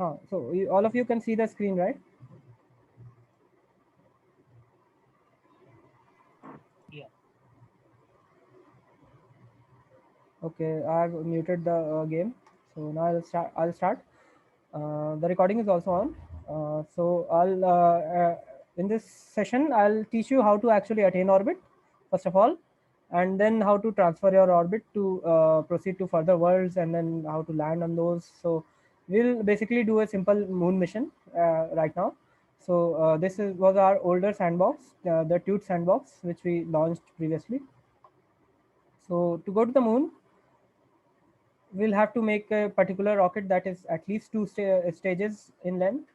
So all of you can see the screen, right? Yeah. Okay, I've muted the game. So now I'll start. The recording is also on. So in this session I'll teach you how to actually attain orbit first of all, and then how to transfer your orbit to proceed to further worlds, and then how to land on those. So we'll basically do a simple moon mission right now. So was our older sandbox, the Tute sandbox, which we launched previously. So to go to the moon, we'll have to make a particular rocket that is at least two stages in length,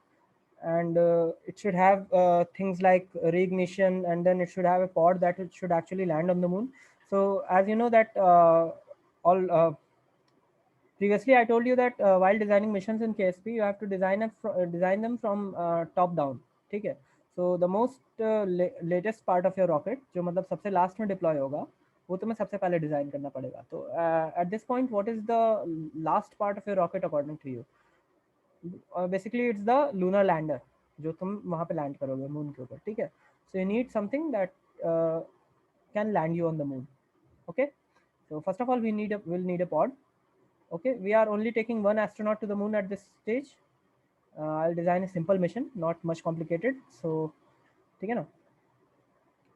and it should have things like reignition, and then it should have a pod that it should actually land on the moon. So as you know that all previously I told you that while designing missions in KSP, you have to design them from top down. Okay. So the most latest part of your rocket, जो मतलब सबसे last में deploy होगा, वो तुम्हें सबसे पहले design करना पड़ेगा. तो at this point, what is the last part of your rocket according to you? Basically it's the lunar lander, जो तुम वहाँ पे लैंड करोगे मून के ऊपर. ठीक है. So you need something that can land you on the moon. Okay. So first of all, we'll need a pod. Okay, we are only taking one astronaut to the moon at this stage. I'll design a simple mission, not much complicated. So ठीक है ना.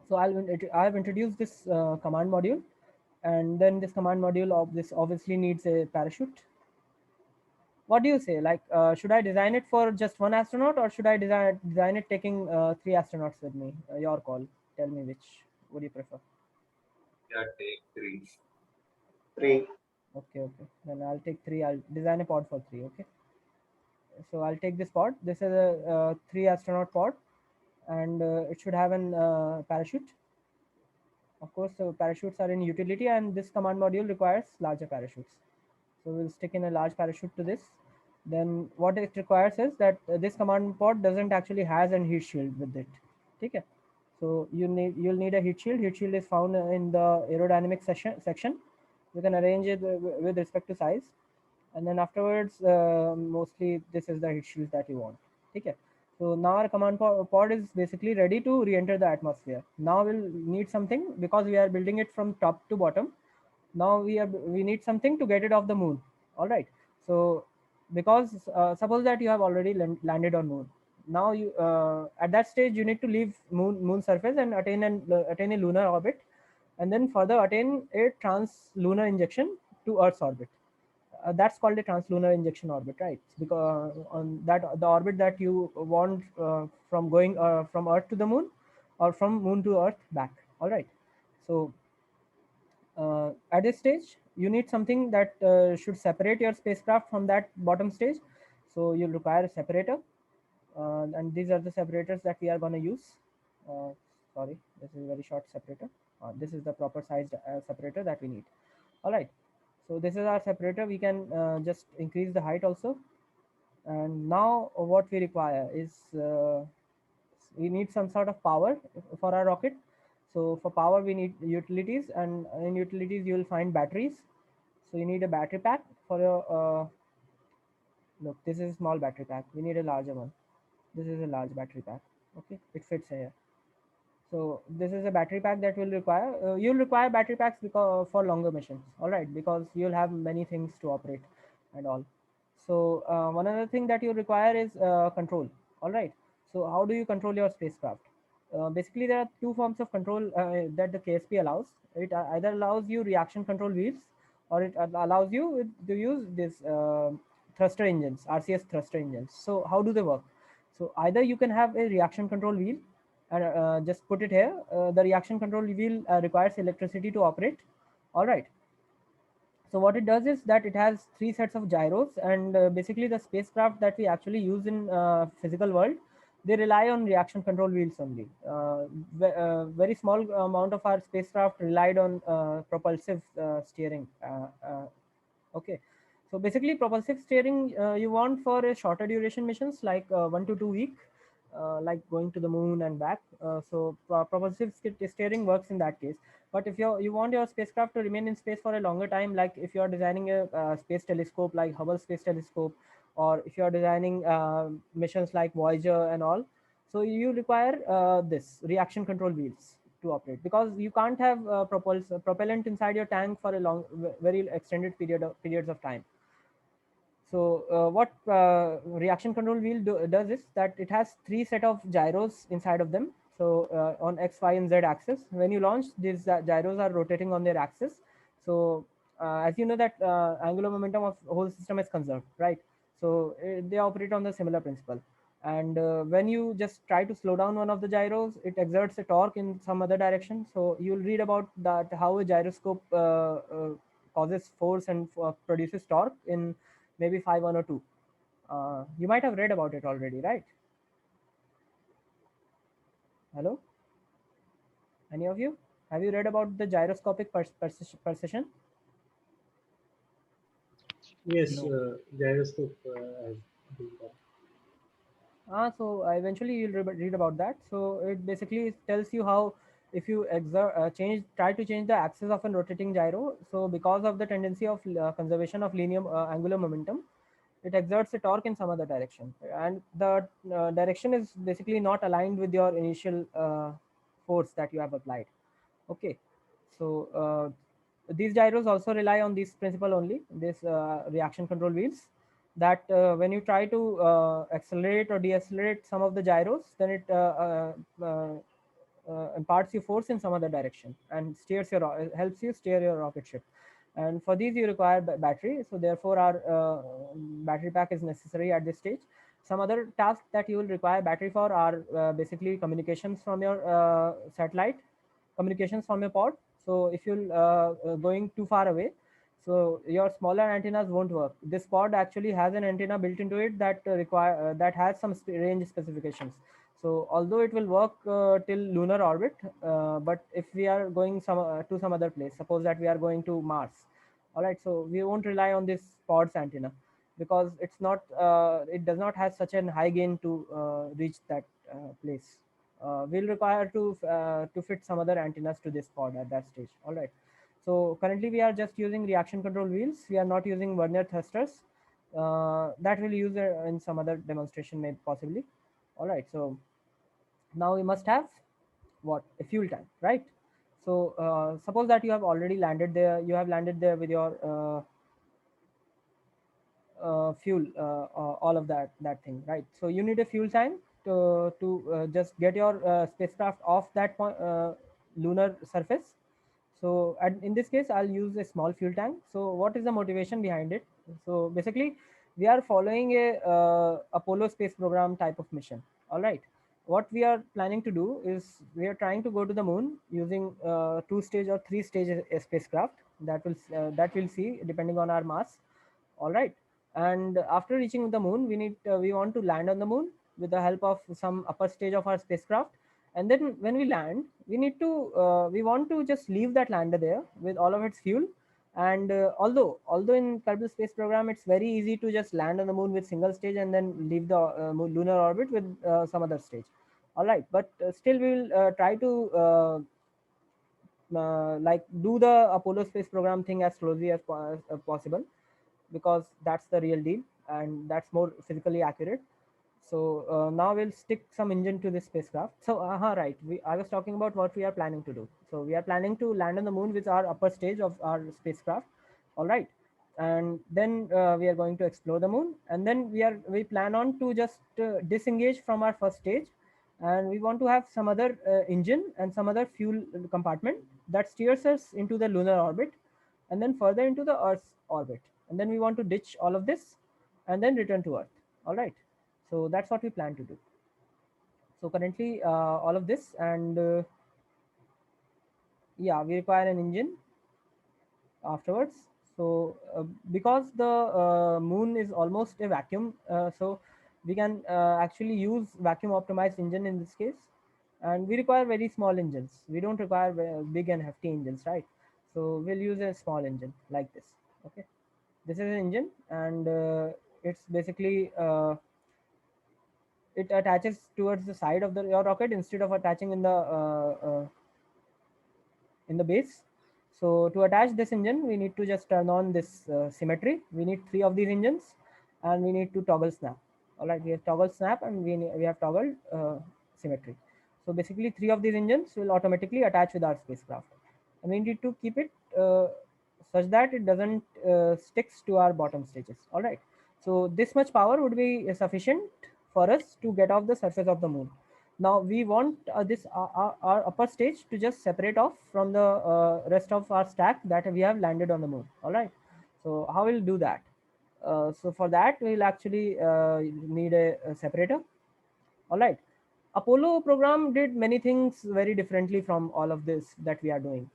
So I've introduced this command module, and then this command module of this obviously needs a parachute. What do you say? Like, should I design it for just one astronaut, or should I design it taking three astronauts with me? Your call. Tell me which would you prefer. Yeah, take three. Three. Okay, okay. Then I'll take three. I'll design a pod for three. Okay. So I'll take this pod. This is a three astronaut pod, and it should have an parachute. Of course, so parachutes are in utility, and this command module requires larger parachutes. So we'll stick in a large parachute to this. Then what it requires is that this command pod doesn't actually has an heat shield with it. Okay. So you'll need a heat shield. Heat shield is found in the aerodynamic section. You can arrange it with respect to size, and then afterwards mostly this is the heat shield that you want. Okay. So now our command pod is basically ready to re-enter the atmosphere. Now we'll need something, because we are building it from top to bottom. Now we need something to get it off the moon. All right. So because suppose that you have already landed on moon. Now you at that stage you need to leave moon surface and attain a lunar orbit, and then further attain a trans-lunar injection to Earth's orbit. That's called a translunar injection orbit, right? Because on that, the orbit that you want from going from Earth to the moon, or from moon to Earth back. All right. So at this stage, you need something that should separate your spacecraft from that bottom stage. So you'll require a separator, and these are the separators that we are going to use. Uh, Sorry, this is a very short separator. This is the proper sized separator that we need. All right. So this is our separator. We can just increase the height also. And now what we require is we need some sort of power for our rocket. So for power we need utilities, and in utilities you will find batteries. So you need a battery pack for your look, this is a small battery pack. We need a larger one. This is a large battery pack. Okay, it fits here. So this is a battery pack that will require. You'll require battery packs because for longer missions. All right, because you'll have many things to operate and all. So one other thing that you require is control. All right. So how do you control your spacecraft? Basically, there are two forms of control that the KSP allows. It either allows you reaction control wheels, or it allows you to use this thruster engines, RCS thruster engines. So how do they work? So either you can have a reaction control wheel, and just put it here. The reaction control wheel requires electricity to operate. All right. So what it does is that it has three sets of gyros, and basically the spacecraft that we actually use in physical world, they rely on reaction control wheels only. Very small amount of our spacecraft relied on propulsive steering. Okay. So basically propulsive steering you want for a shorter duration missions like 1 to 2 week, like going to the moon and back. So propulsive steering works in that case. But if you want your spacecraft to remain in space for a longer time, like if you're designing a space telescope like Hubble Space Telescope, or if you are designing missions like Voyager and all, so you require this reaction control wheels to operate, because you can't have propellant inside your tank for a very extended periods of time. So what reaction control wheel does is that it has three set of gyros inside of them. So on X, Y, and Z axis, when you launch, these gyros are rotating on their axis. So as you know that angular momentum of whole system is conserved, right? So they operate on the similar principle. And when you just try to slow down one of the gyros, it exerts a torque in some other direction. So you'll read about that, how a gyroscope causes force and produces torque in maybe 5 1 or 2. You might have read about it already, right? Hello, any of you? Have you read about the gyroscopic precision? Yes, No. gyroscope has been done. So eventually you'll read about that. So it basically tells you how, if you try to change the axis of a rotating gyro, so because of the tendency of conservation of linear angular momentum, it exerts a torque in some other direction, and the direction is basically not aligned with your initial force that you have applied. Okay, so these gyros also rely on this principle only, this reaction control wheels, that when you try to accelerate or decelerate some of the gyros, then it imparts you force in some other direction and steers your helps you steer your rocket ship. And for these you require battery, so therefore our battery pack is necessary at this stage. Some other tasks that you will require battery for are basically communications from your satellite, communications from your pod. So if you're going too far away, so your smaller antennas won't work. This pod actually has an antenna built into it that that has some range specifications. So although it will work till lunar orbit, but if we are going to some other place, suppose that we are going to Mars, all right, so we won't rely on this pod's antenna, because it does not have such an high gain to reach that place. We'll require to fit some other antennas to this pod at that stage. All right. So currently we are just using reaction control wheels. We are not using Vernier thrusters. That will use in some other demonstration, maybe possibly. All right. So now we must have what, a fuel tank, right? So suppose that you have already landed there. You have landed there with your fuel, all of that thing, right? So you need a fuel tank to just get your spacecraft off that lunar surface. So in this case, I'll use a small fuel tank. So what is the motivation behind it? So basically, we are following a Apollo space program type of mission. All right. What we are planning to do is we are trying to go to the moon using two-stage or three-stage spacecraft that will see depending on our mass. All right. And after reaching the moon, we want to land on the moon with the help of some upper stage of our spacecraft. And then when we land, we want to just leave that lander there with all of its fuel. And although in Kerbal Space Program it's very easy to just land on the moon with single stage and then leave the lunar orbit with some other stage. All right, but still we will try to like do the Apollo Space Program thing as closely as possible, because that's the real deal and that's more physically accurate. So now we'll stick some engine to this spacecraft. So right, I was talking about what we are planning to do. So we are planning to land on the moon with our upper stage of our spacecraft. All right, and then we are going to explore the moon, and then we plan on to just disengage from our first stage, and we want to have some other engine and some other fuel compartment that steers us into the lunar orbit and then further into the Earth's orbit. And then we want to ditch all of this and then return to Earth. All right. So that's what we plan to do. So currently all of this, and yeah, we require an engine afterwards. So because the moon is almost a vacuum, so we can actually use vacuum optimized engine in this case, and we require very small engines. We don't require big and hefty engines, right? So we'll use a small engine like this. Okay, this is an engine, and it's basically it attaches towards the side of your rocket instead of attaching in the base. So to attach this engine, we need to just turn on this symmetry. We need three of these engines, and we need to toggle snap. All right, we have toggle snap and we have toggle symmetry. So basically, three of these engines will automatically attach with our spacecraft, and we need to keep it such that it doesn't sticks to our bottom stages. All right, so this much power would be sufficient for us to get off the surface of the moon. Now we want this our upper stage to just separate off from the rest of our stack that we have landed on the moon. All right, so how we'll do that? So for that, we'll actually need a separator. All right. Apollo program did many things very differently from all of this that we are doing,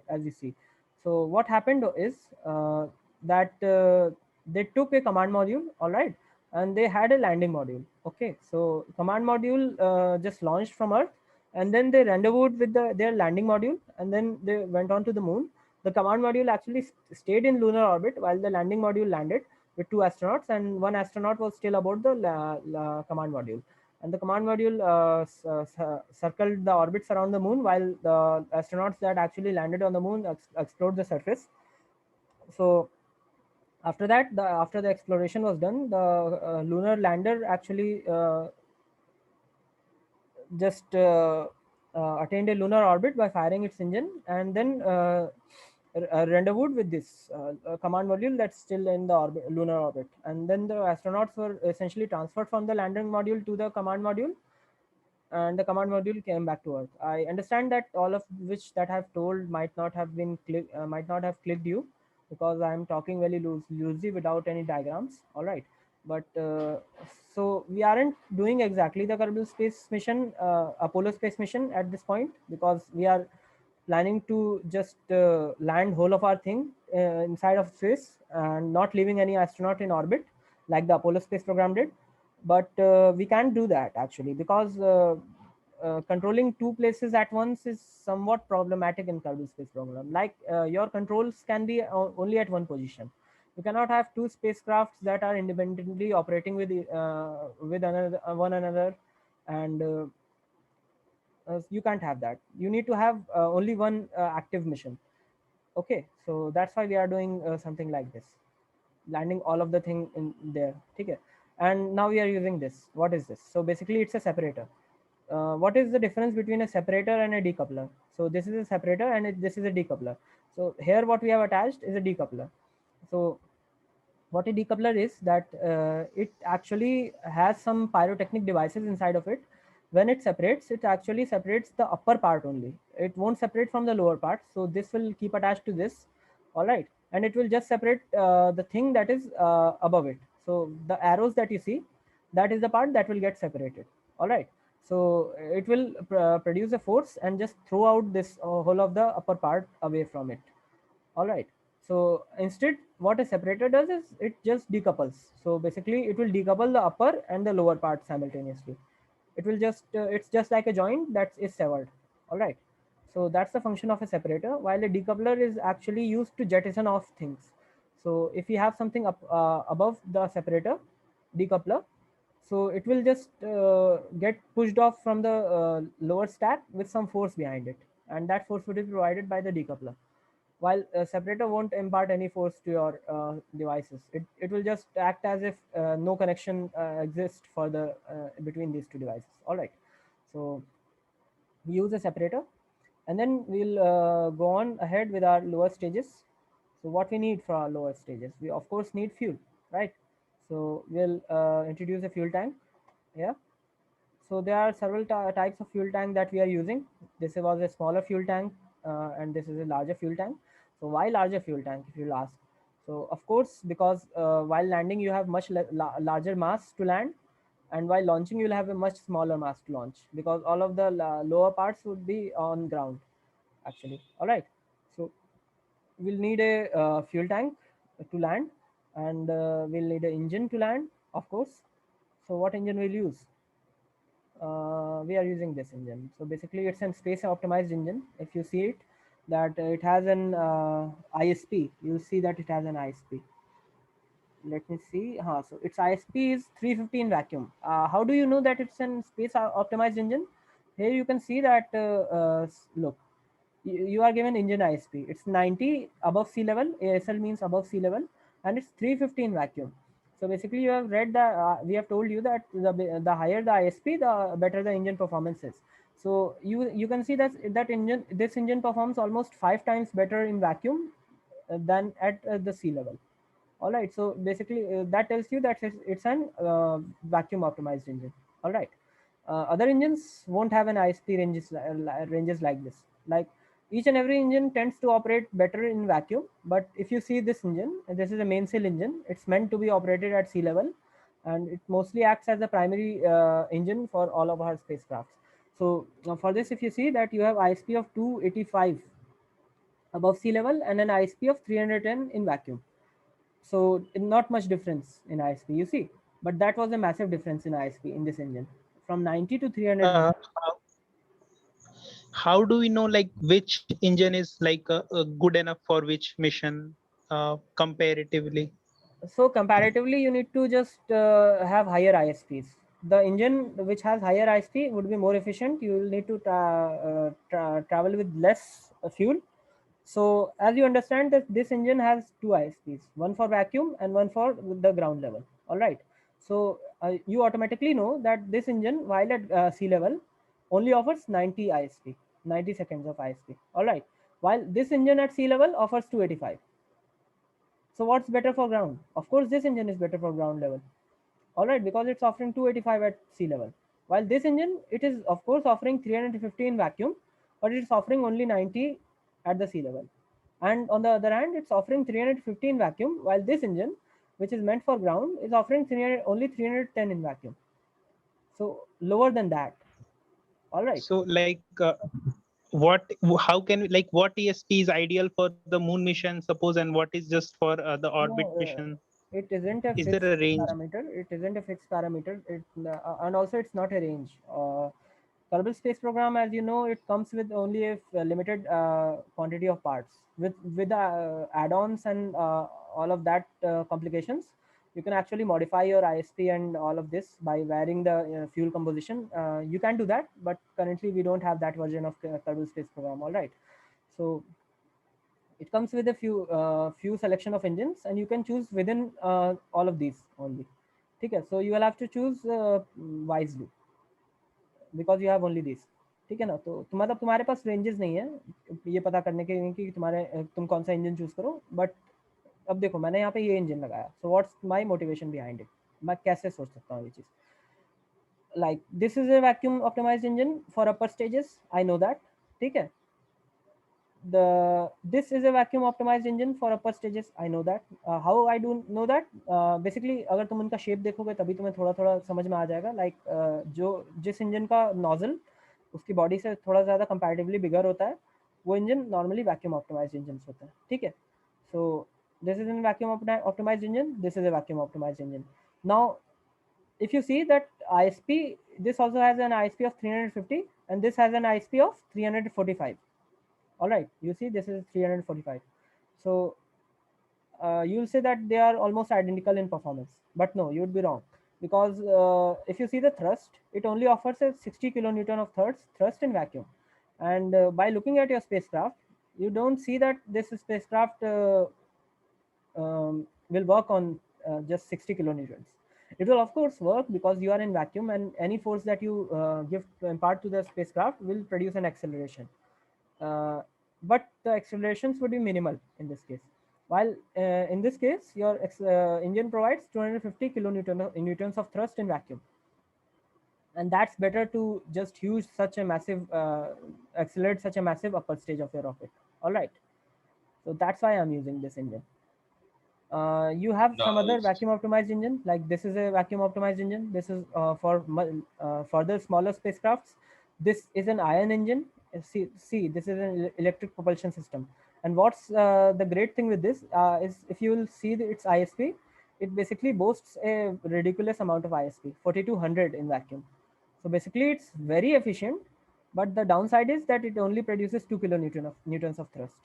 as you see. So what happened is that they took a command module, all right, and they had a landing module. Okay, so command module just launched from Earth, and then they rendezvoused with their landing module, and then they went on to the moon. The command module actually stayed in lunar orbit while the landing module landed with two astronauts, and one astronaut was still aboard the command module, and the command module circled the orbits around the moon while the astronauts that actually landed on the moon explored the surface. So after that, after the exploration was done, the lunar lander actually just attained a lunar orbit by firing its engine, and then rendezvoused with this command module that's still in the lunar orbit. And then the astronauts were essentially transferred from the landing module to the command module, and the command module came back to Earth. I understand that all of which that I've told might not have might not have clicked you, because I'm talking very loosely without any diagrams. All right, but so we aren't doing exactly the Kerbal Space Mission, Apollo Space Mission at this point, because we are planning to just land whole of our thing inside of space and not leaving any astronaut in orbit like the Apollo space program did. But we can't do that actually, because controlling two places at once is somewhat problematic in Kerbal Space Program. Like your controls can be only at one position. You cannot have two spacecrafts that are independently operating with another one another, and you can't have that. You need to have only one active mission. Okay, so that's why we are doing something like this, landing all of the thing in there. Okay, and now we are using this. What is this? So basically, it's a separator. What is the difference between a separator and a decoupler? So this is a separator and this is a decoupler. So here what we have attached is a decoupler. So what a decoupler is, that it actually has some pyrotechnic devices inside of it. When it separates, it actually separates the upper part only. It won't separate from the lower part. So this will keep attached to this. All right, and it will just separate the thing that is above it. So the arrows that you see, that is the part that will get separated. All right, so it will produce a force and just throw out this whole of the upper part away from it. All right, so instead what a separator does is it just decouples. So basically it will decouple the upper and the lower part simultaneously. It will just it's just like a joint that is severed. All right, so that's the function of a separator, while a decoupler is actually used to jettison off things. So if you have something up above the separator decoupler, so it will just get pushed off from the lower stack with some force behind it, and that force will be provided by the decoupler, while a separator won't impart any force to your devices. It will just act as if no connection exists for the between these two devices. All right, so we use a separator, and then we'll go on ahead with our lower stages. So what we need for our lower stages, we of course need fuel, right? So we'll introduce a fuel tank. Yeah, so there are several types of fuel tank that we are using. This was a smaller fuel tank, and this is a larger fuel tank. So why larger fuel tank, if you'll ask? So of course, because while landing you have much larger mass to land, and while launching you'll have a much smaller mass to launch, because all of the lower parts would be on ground actually. All right, so we'll need a fuel tank to land, and we'll need an engine to land, of course. So what engine we'll use? We are using this engine. So basically it's a space optimized engine. If you see it, that it has an ISP, you'll see that it has an ISP. Let me see. So its ISP is 315 vacuum. How do you know that it's an space optimized engine? Here you can see that, look, you are given engine ISP. It's 90 above sea level. ASL means above sea level, and it's 315 vacuum. So basically, you have read that we have told you that the higher the ISP, the better the engine performance is. So you can see that this engine performs almost 5 times better in vacuum than at the sea level. All right. So basically, that tells you that it's an vacuum optimized engine. All right. Other engines won't have an ISP ranges like this. Like each and every engine tends to operate better in vacuum. But if you see this engine, this is a mainsail engine. It's meant to be operated at sea level, and it mostly acts as the primary engine for all of our spacecrafts. So for this, if you see that you have ISP of 285 above sea level and an ISP of 310 in vacuum. So not much difference in ISP, you see, but that was a massive difference in ISP in this engine from 90 to 310. How do we know like which engine is like good enough for which mission comparatively? So comparatively, you need to just have higher ISPs. The engine which has higher ISP would be more efficient. You will need to travel with less fuel. So as you understand that this engine has two ISPs, one for vacuum and one for the ground level. All right. So you automatically know that this engine, while at sea level, only offers 90 ISP, 90 seconds of ISP. All right. While this engine at sea level offers 285. So what's better for ground? Of course, this engine is better for ground level. All right, because it's offering 285 at sea level. While this engine, it is of course offering 350 in vacuum, but it's offering only 90 at the sea level. And on the other hand, it's offering 350 in vacuum, while this engine, which is meant for ground, is offering only 310 in vacuum. So lower than that. All right. So like what how can we like what ESP is ideal for the moon mission suppose and what is just for the orbit No, mission? it isn't a Is there fixed a range? parameter. It isn't a fixed parameter. And also it's not a range. Kerbal Space Program, as you know, it comes with only a limited quantity of parts. With add-ons and all of that complications, you can actually modify your ISP and all of this by varying the fuel composition. You can do that, but currently we don't have that version of Kerbal Space Program. All right, so it comes with a few selection of engines, and you can choose within all of these only. Okay, so you will have to choose wisely because you have only these. ठीक है ना, तो मतलब तुम्हारे पास ranges नहीं है ये पता करने के लिए कि तुम कौन सा इंजन चूज करो. बट अब देखो मैंने यहाँ पे ये इंजन लगाया, so what's my motivation behind it, मैं कैसे सोच सकता हूँ ये चीज. Like this is a vacuum optimized engine for upper stages, I know that. ठीक है, this is a vacuum optimized engine for upper stages, I know that. How I do know that, basically अगर तुम उनका shape देखोगे तभी तुम्हें थोड़ा थोड़ा समझ में आ जाएगा. लाइक जो जिस इंजन का नोजल उसकी बॉडी से थोड़ा ज़्यादा कंपैरेटिवली बिगर होता है, वो engine normally vacuum optimized engine होता है. ठीक है, so this is an vacuum optimized engine, this is a vacuum optimized engine. Now if you see that ISP, this also has an ISP of 350 and this has an ISP of 345. All right, you see this is 345. So you'll say that they are almost identical in performance, but no, you would be wrong, because if you see the thrust, it only offers a 60 kilonewton of thrust in vacuum. And by looking at your spacecraft, you don't see that this spacecraft will work on just 60 kilonewtons. It will of course work because you are in vacuum, and any force that you give impart to the spacecraft will produce an acceleration. But the accelerations would be minimal in this case. While in this case, your engine provides 250 kilonewtons of thrust in vacuum. And that's better to just use such a massive, accelerate such a massive upper stage of your rocket. All right. So that's why I'm using this engine. You have some other Nice. vacuum optimized engine, like this is a vacuum optimized engine. This is for further smaller spacecrafts. This is an ion engine. See, this is an electric propulsion system. And what's the great thing with this is if you will see its ISP, it basically boasts a ridiculous amount of ISP, 4200 in vacuum. So basically it's very efficient, but the downside is that it only produces 2 kilonewtons of thrust.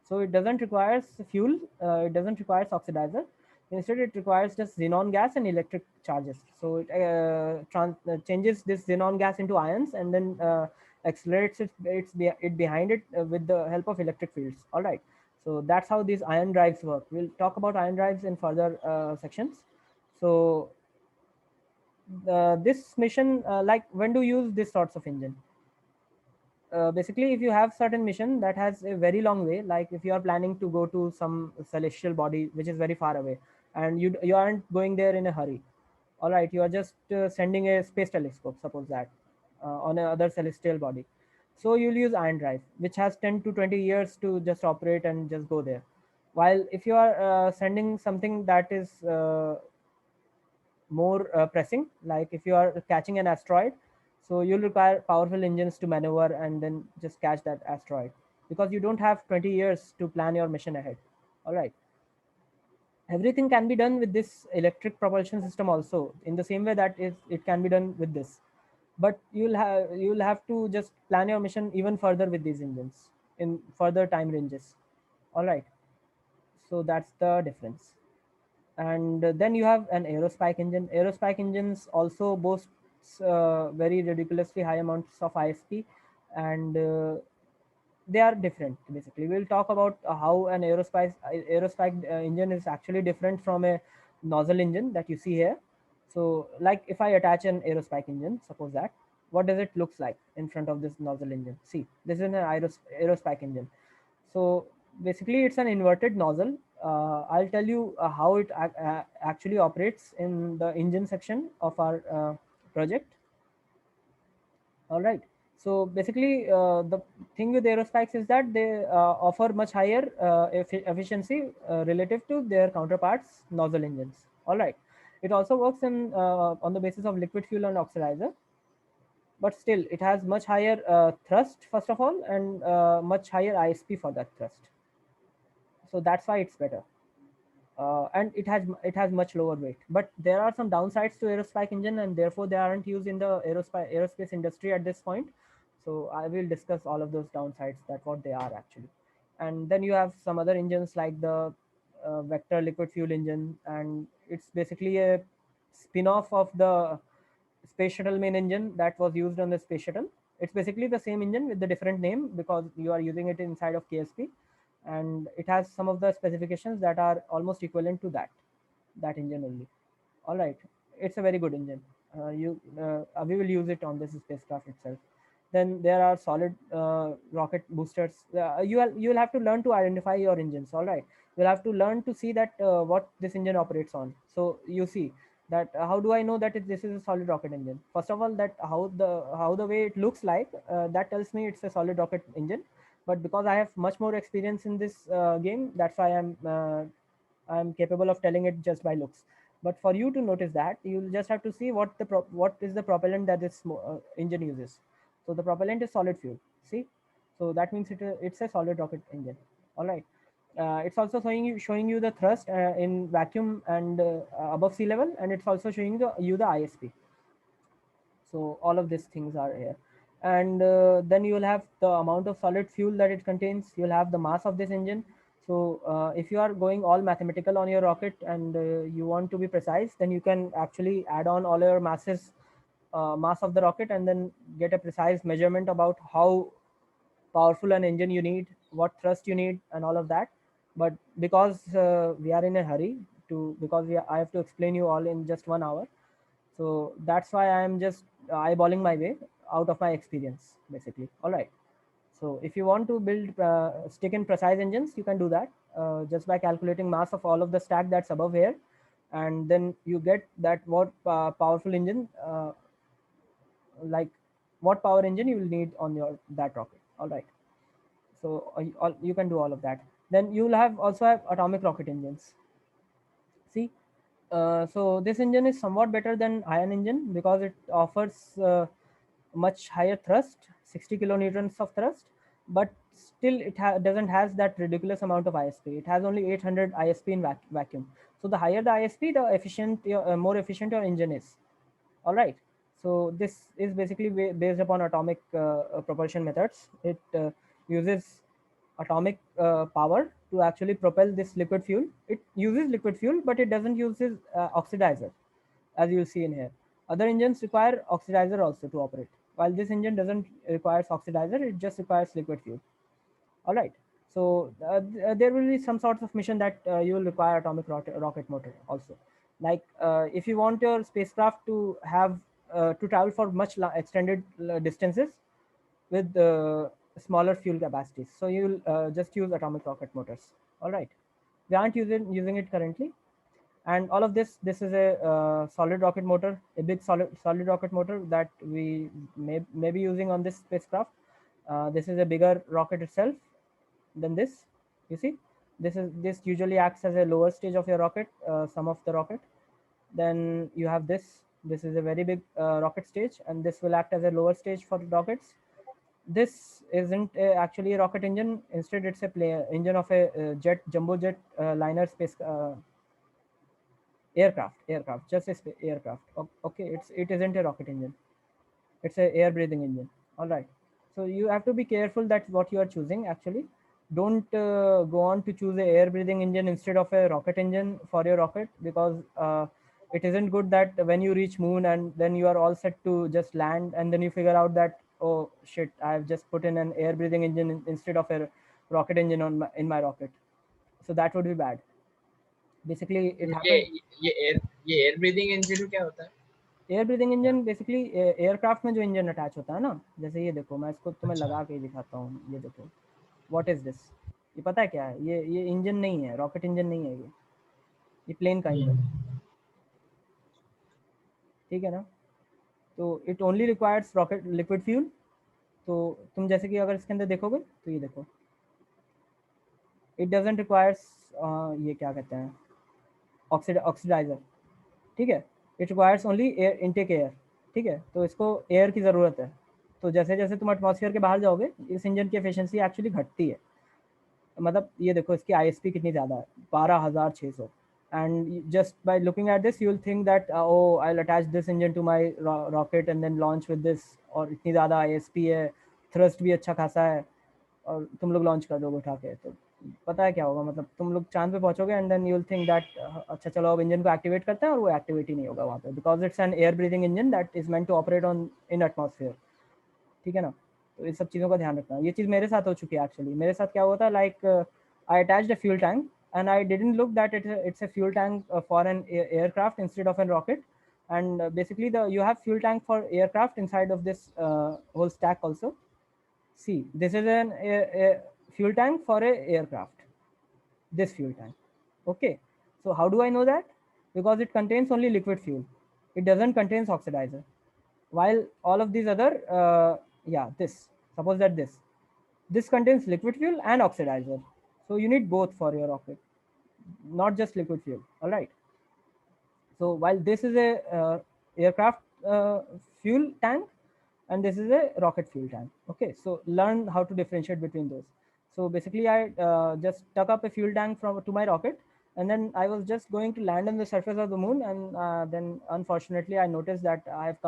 So it doesn't require fuel, it doesn't require oxidizer. Instead, it requires just xenon gas and electric charges. So it changes this xenon gas into ions and then accelerates it behind it with the help of electric fields. All right. So that's how these ion drives work. We'll talk about ion drives in further sections. So this mission, like when do you use this sorts of engine? Basically, if you have certain mission that has a very long way, like if you are planning to go to some celestial body which is very far away, and you aren't going there in a hurry, all right, you are just sending a space telescope, suppose that, on another celestial body. So you'll use ion drive, which has 10 to 20 years to just operate and just go there. While if you are sending something that is more pressing, like if you are catching an asteroid, so you'll require powerful engines to maneuver and then just catch that asteroid, because you don't have 20 years to plan your mission ahead. All right, everything can be done with this electric propulsion system also, in the same way that it can be done with this, but you'll have to just plan your mission even further with these engines in further time ranges. All right, so that's the difference. And then you have an aerospike engine. Aerospike engines also boasts very ridiculously high amounts of ISP, and they are different. Basically, we'll talk about how an aerospike engine is actually different from a nozzle engine that you see here. So like if I attach an aerospike engine, suppose that, what does it looks like in front of this nozzle engine? See, this is an aerospike engine. So basically, it's an inverted nozzle. I'll tell you how it actually operates in the engine section of our project. All right. So basically, the thing with aerospikes is that they offer much higher efficiency relative to their counterparts, nozzle engines. All right. It also works in on the basis of liquid fuel and oxidizer, but still it has much higher thrust first of all, and much higher ISP for that thrust. So that's why it's better. And it has much lower weight. But there are some downsides to aerospike engine, and therefore they aren't used in the aerospace industry at this point. So I will discuss all of those downsides, that what they are actually. And then you have some other engines like the vector liquid fuel engine, and it's basically a spin-off of the space shuttle main engine that was used on the space shuttle. It's basically the same engine with the different name because you are using it inside of KSP, and it has some of the specifications that are almost equivalent to that engine only. All right, it's a very good engine. We will use it on this spacecraft itself. Then there are solid rocket boosters. You will have to learn to identify your engines. All right, you'll have to learn to see that what this engine operates on. So you see that how do I know that this is a solid rocket engine? First of all, that how the way it looks like, that tells me it's a solid rocket engine. But because I have much more experience in this game, that's why I'm capable of telling it just by looks. But for you to notice that, you'll just have to see what is the propellant that this engine uses. So the propellant is solid fuel. See, so that means it's a solid rocket engine. All right. It's also showing you the thrust in vacuum and above sea level, and it's also showing you the ISP. So all of these things are here. And then you will have the amount of solid fuel that it contains. You'll have the mass of this engine. So if you are going all mathematical on your rocket, and you want to be precise, then you can actually add on all your mass of the rocket, and then get a precise measurement about how powerful an engine you need, what thrust you need, and all of that. But because we are in a hurry because I have to explain you all in just 1 hour, so that's why I am just eyeballing my way out of my experience, basically. All right. So if you want to build stick in precise engines, you can do that just by calculating mass of all of the stack that's above here, and then you get that what powerful engine, like what power engine you will need on your that rocket. All right. So you can do all of that. Then you'll also have atomic rocket engines. See, so this engine is somewhat better than ion engine because it offers much higher thrust, 60 kilonewtons of thrust, but still it doesn't has that ridiculous amount of ISP. It has only 800 ISP in vacuum. So the higher the ISP, the more efficient your engine is. All right. So this is basically based upon atomic propulsion methods. It uses atomic power to actually propel this liquid fuel. It uses liquid fuel, but it doesn't use oxidizer, as you'll see in here. Other engines require oxidizer also to operate, while this engine doesn't require oxidizer. It just requires liquid fuel. All right. So there will be some sorts of mission that you will require atomic rocket motor also. Like if you want your spacecraft to have to travel for much extended distances with smaller fuel capacities, so you'll just use atomic rocket motors. All right, we aren't using it currently. And all of this is a solid rocket motor, a big solid rocket motor that we may be using on this spacecraft. This is a bigger rocket itself than this. You see, this usually acts as a lower stage of your rocket, some of the rocket. Then you have this is a very big rocket stage, and this will act as a lower stage for the rockets. This isn't actually a rocket engine. Instead, it's a engine of a jumbo jet liner space aircraft, just a aircraft. Okay, it isn't a rocket engine. It's a air breathing engine. All right, so you have to be careful that what you are choosing. Actually, don't go on to choose a air breathing engine instead of a rocket engine for your rocket, because it isn't good that when you reach moon and then you are all set to just land, and then you figure out that, oh shit, I've just put in an air breathing engine instead of a rocket engine in my rocket. So that would be bad. Basically it happened. ये air breathing engine क्या होता है? Air breathing engine basically aircraft में जो engine attach होता है ना, जैसे ये देखो, मैं इसको तुम्हें अच्छा। लगा के दिखाता हूँ। ये देखो, व्हाट इज दिस, ये पता है क्या है? ये इंजन नहीं है, रॉकेट इंजन नहीं है, ये प्लेन का इंजन, ठीक है ना। तो it only requires rocket liquid fuel. तो तुम जैसे कि अगर इसके अंदर देखोगे तो ये देखो, इट डजंट रिक्वायर्स ये क्या कहते हैं, ऑक्सीडाइजर, ठीक है। It requires only air intake air, ठीक है। तो इसको एयर की ज़रूरत है। तो जैसे जैसे तुम एटमॉस्फेयर के बाहर जाओगे, इस इंजन की एफिशिएंसी एक्चुअली घटती है। मतलब ये देखो, इसकी ISP कितनी ज़्यादा है, 12,600। And just by looking at this you will think that oh I will attach this engine to my rocket and then launch with this, और इतनी ज़्यादा ISP है, थ्रस्ट भी अच्छा खासा है, और तुम लोग लॉन्च कर दोगे उठा के। तो पता है क्या होगा, मतलब तुम लोग चांद पे पहुंचोगे and then you will think that अच्छा चलो अब इंजन को एक्टिवेट करते हैं, और वो एक्टिवेट ही नहीं होगा वहाँ पे, because it's an air breathing engine that is meant to operate on in atmosphere, ठीक है ना। तो इन सब चीज़ों का ध्यान रखना। ये चीज़ मेरे साथ हो चुकी है एक्चुअली। मेरे साथ क्या हुआ था, like I attached a fuel tank and I didn't look that it's a fuel tank for an aircraft instead of a rocket. And basically you have fuel tank for aircraft inside of this whole stack also. See, this is a fuel tank for a aircraft, this fuel tank. Okay, so how do I know that? Because it contains only liquid fuel, it doesn't contain oxidizer, while all of these other yeah, this, suppose that this contains liquid fuel and oxidizer. So you need both for your rocket, not just liquid fuel. All right, so while this is a aircraft fuel tank and this is a rocket fuel tank, okay, so learn how to differentiate between those. So basically I just stuck up a fuel tank to my rocket, and then I was just going to land on the surface of the moon, and then unfortunately I noticed that I have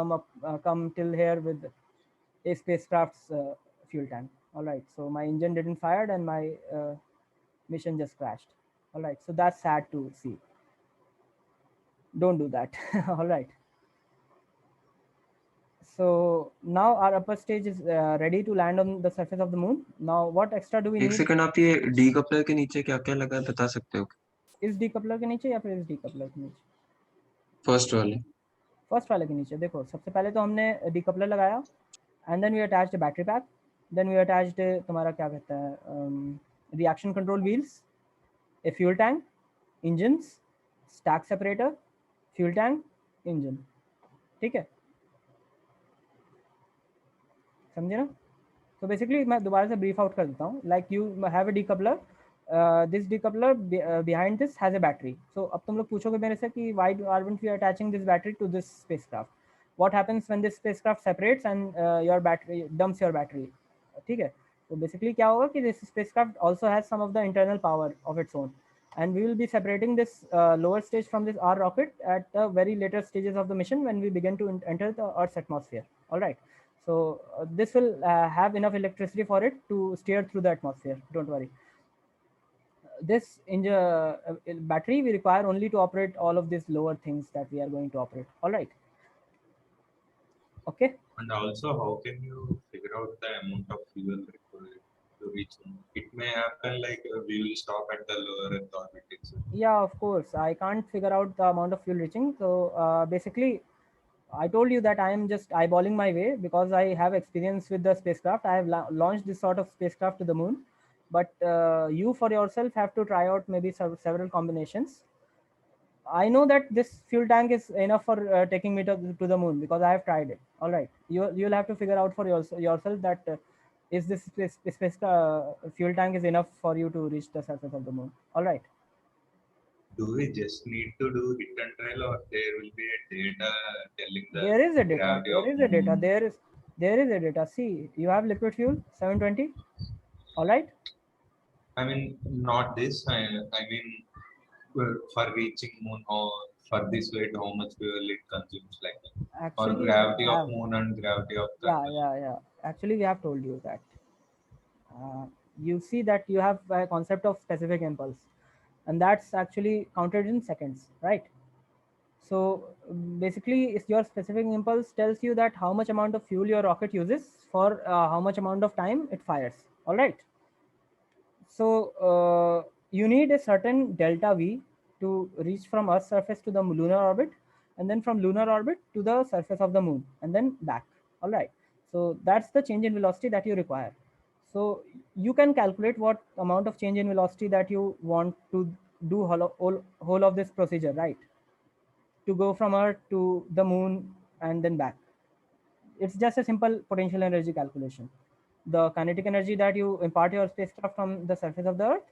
come till here with a spacecraft's fuel tank. All right, so my engine didn't fire and my mission just crashed. All right, so that's sad to see. Don't do that. All right, so now our upper stage is ready to land on the surface of the moon. Now what extra do we एक need? Second, आप ये डीकपलर के नीचे क्या क्या लगा है बता सकते हो? इस डीकपलर के नीचे या फिर इस डीकपलर के नीचे? फर्स्ट वाले। फर्स्ट वाले के नीचे देखो, सबसे पहले तो हमने डीकपलर लगाया, and then we attached battery pack, then we attached तुम्हारा क्या कहता है, reaction control wheels, a fuel tank, engines, stack separator, fuel tank, engine, ठीक है, समझे ना। तो बेसिकली मैं दोबारा से ब्रीफ आउट कर देता हूँ। Like you have a decoupler, this decoupler behind this has a battery. So अब तुम लोग पूछोगे मेरे से कि why aren't we attaching this battery to this spacecraft? What happens when this spacecraft separates and your battery dumps your battery? ठीक है, तो बेसिकली क्या होगा कि this spacecraft also has some of the internal power of its own, and we will be separating this lower stage from this our rocket at the very later stages of the mission when we begin to enter the Earth's atmosphere. All right, so this will have enough electricity for it to steer through the atmosphere, don't worry. This battery we require only to operate all of these lower things that we are going to operate. All right, okay. And also, how can you figure out the amount of fuel required to to reach moon. It may happen like we will stop at the lower Earth orbit itself. Yeah, of course. I can't figure out the amount of fuel reaching. So basically, I told you that I am just eyeballing my way because I have experience with the spacecraft. I have launched this sort of spacecraft to the moon, but you for yourself have to try out maybe several combinations. I know that this fuel tank is enough for taking me to the moon because I have tried it. All right, you'll have to figure out for yourself that is this fuel tank is enough for you to reach the surface of the moon. All right. Do we just need to do hit and trail, or there will be a data telling the There is a data. gravity There of is a data. moon? There is a data. See, you have liquid fuel 720. All right. I mean, not this. I mean, for reaching moon, or for this weight, how much fuel it consumes, like, or Actually, we gravity of have. moon and gravity of the Yeah, Earth. yeah, yeah. Actually, we have told you that. Uh, you see that you have a concept of specific impulse, and that's actually counted in seconds, right? So basically, if your specific impulse tells you that how much amount of fuel your rocket uses for how much amount of time it fires. All right. So you need a certain delta V to reach from Earth's surface to the lunar orbit, and then from lunar orbit to the surface of the moon, and then back. All right. So that's the change in velocity that you require. So you can calculate what amount of change in velocity that you want to do whole of this procedure, right? To go from Earth to the moon and then back. It's just a simple potential energy calculation. The kinetic energy that you impart your spacecraft from the surface of the Earth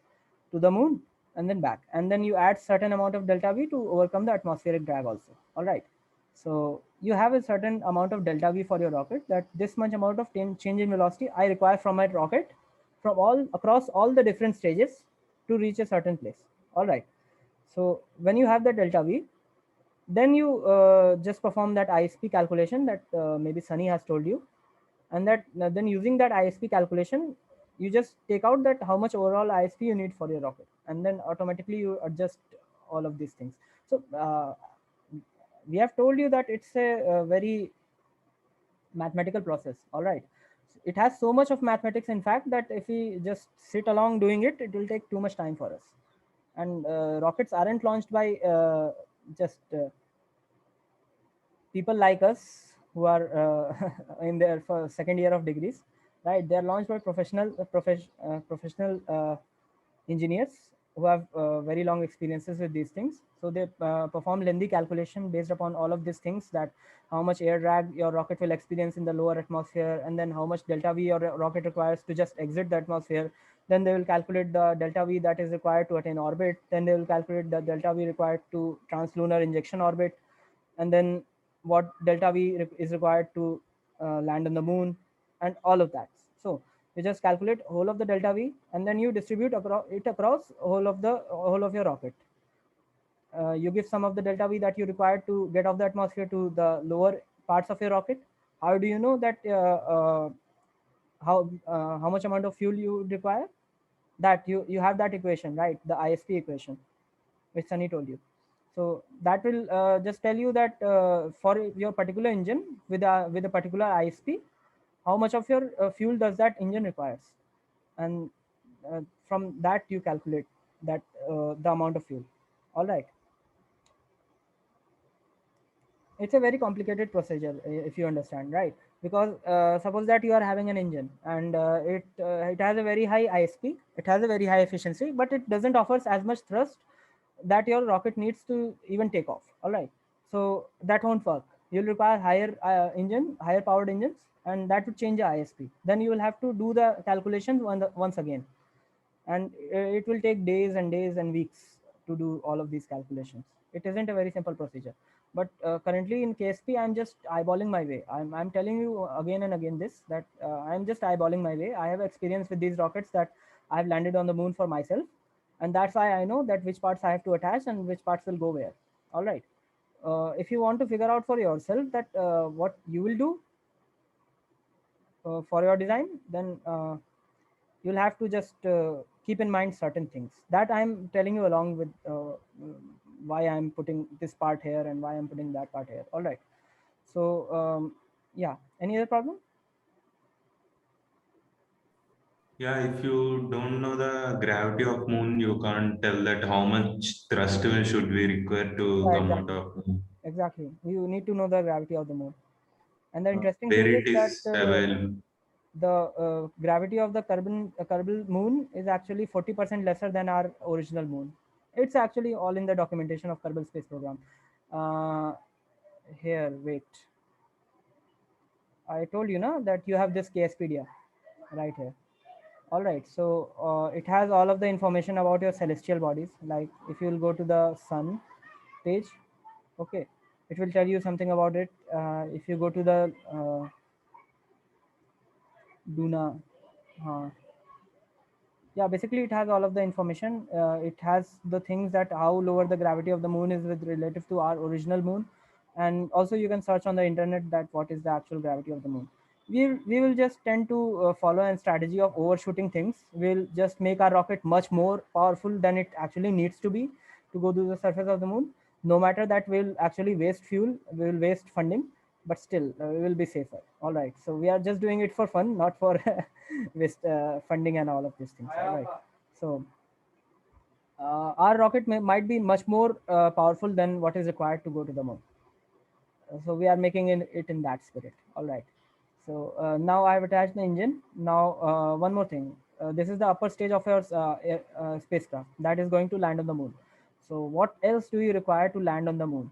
to the moon and then back. And then you add certain amount of delta V to overcome the atmospheric drag also. All right. So you have a certain amount of delta V for your rocket, that this much amount of change in velocity I require from my rocket from all across all the different stages to reach a certain place. All right. So when you have the delta V, then you just perform that ISP calculation that maybe Sunny has told you, and that then using that ISP calculation, you just take out that how much overall ISP you need for your rocket, and then automatically you adjust all of these things. So we have told you that it's a very mathematical process. All right. It has so much of mathematics, in fact, that if we just sit along doing it, it will take too much time for us. And rockets aren't launched by just people like us who are in their second year of degrees, right? They are launched by professional engineers who have very long experiences with these things. So they perform lengthy calculation based upon all of these things, that how much air drag your rocket will experience in the lower atmosphere, and then how much delta V your rocket requires to just exit the atmosphere. Then they will calculate the delta V that is required to attain orbit. Then they will calculate the delta V required to translunar injection orbit, and then what delta V is required to land on the moon, and all of that. So you just calculate whole of the delta V, and then you distribute across whole of your rocket. You give some of the delta V that you require to get off the atmosphere to the lower parts of your rocket. How do you know that how much amount of fuel you require? That you have that equation, right? The ISP equation, which Sunny told you. So that will just tell you that for your particular engine with a particular ISP, how much of your fuel does that engine requires, and from that you calculate that the amount of fuel. All right. It's a very complicated procedure if you understand, right? Because suppose that you are having an engine, and it has a very high ISP, it has a very high efficiency, but it doesn't offers as much thrust that your rocket needs to even take off. All right. So that won't work. You'll require higher powered engines, and that would change the ISP. Then you will have to do the calculations once again, and it will take days and days and weeks to do all of these calculations. It isn't a very simple procedure. But currently in KSP, I'm just eyeballing my way. I'm telling you again and again this, that I'm just eyeballing my way. I have experience with these rockets that I've landed on the moon for myself, and that's why I know that which parts I have to attach and which parts will go where. All right. If you want to figure out for yourself that what you will do for your design, then you'll have to just keep in mind certain things that I'm telling you along with why I'm putting this part here and why I'm putting that part here. All right. So yeah, any other problem? Yeah, if you don't know the gravity of moon, you can't tell that how much thrust will should we require to Yeah, come out exactly. of moon, Exactly. You need to know the gravity of the moon. And the interesting where thing is it that is available. the gravity of the Kerbal moon is actually 40% lesser than our original moon. It's actually all in the documentation of Kerbal Space Program. Uh, Here, wait. I told you now that you have this KSPDF right here. All right, so it has all of the information about your celestial bodies. Like if you will go to the sun page, okay, it will tell you something about it. If you go to the Duna, uh, yeah, basically it has all of the information. It has the things that how lower the gravity of the moon is with relative to our original moon, and also you can search on the internet that what is the actual gravity of the moon. We will just tend to follow a strategy of overshooting things. We'll just make our rocket much more powerful than it actually needs to be to go to the surface of the moon. No matter that we'll actually waste fuel, we will waste funding, but still we will be safer. All right, so we are just doing it for fun, not for waste funding and all of these things. All right, so our rocket might be much more powerful than what is required to go to the moon. So we are making it in that spirit. All right, so now I have attached the engine. Now one more thing, this is the upper stage of your spacecraft that is going to land on the moon. So what else do you require to land on the moon?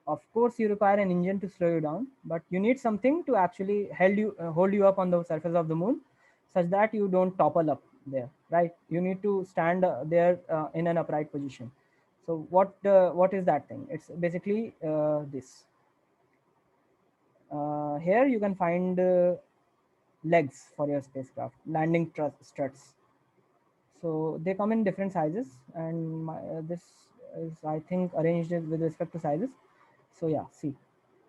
Of course you require an engine to slow you down, but you need something to actually hold you up on the surface of the moon such that you don't topple up there, right? You need to stand there in an upright position. So what is that thing? It's basically this. Here you can find legs for your spacecraft, landing struts. So they come in different sizes, and this is, I think, arranged with respect to sizes. So yeah, see,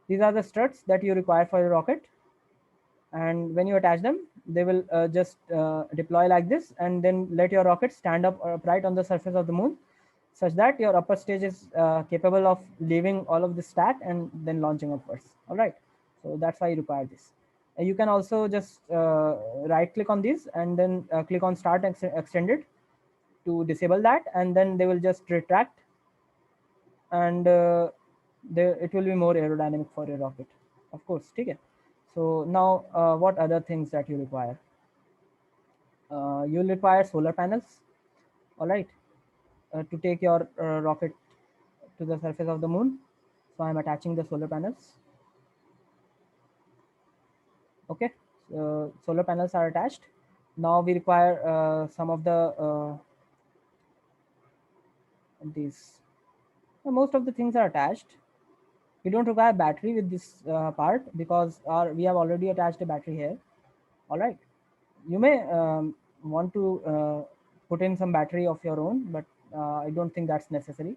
these are the struts that you require for your rocket, and when you attach them, they will just deploy like this, and then let your rocket stand up upright on the surface of the moon, such that your upper stage is capable of leaving all of the stack and then launching upwards. All right, so that's why you require this. You can also just right click on these and then click on start extended to disable that, and then they will just retract, and it will be more aerodynamic for your rocket, of course. Okay. So now what other things that you require? You'll require solar panels. All right, to take your rocket to the surface of the moon. So I'm attaching the solar panels. Okay, so solar panels are attached. Now we require some of the these. Most of the things are attached. We don't require battery with this part because we have already attached a battery here. All right, you may want to put in some battery of your own, but I don't think that's necessary.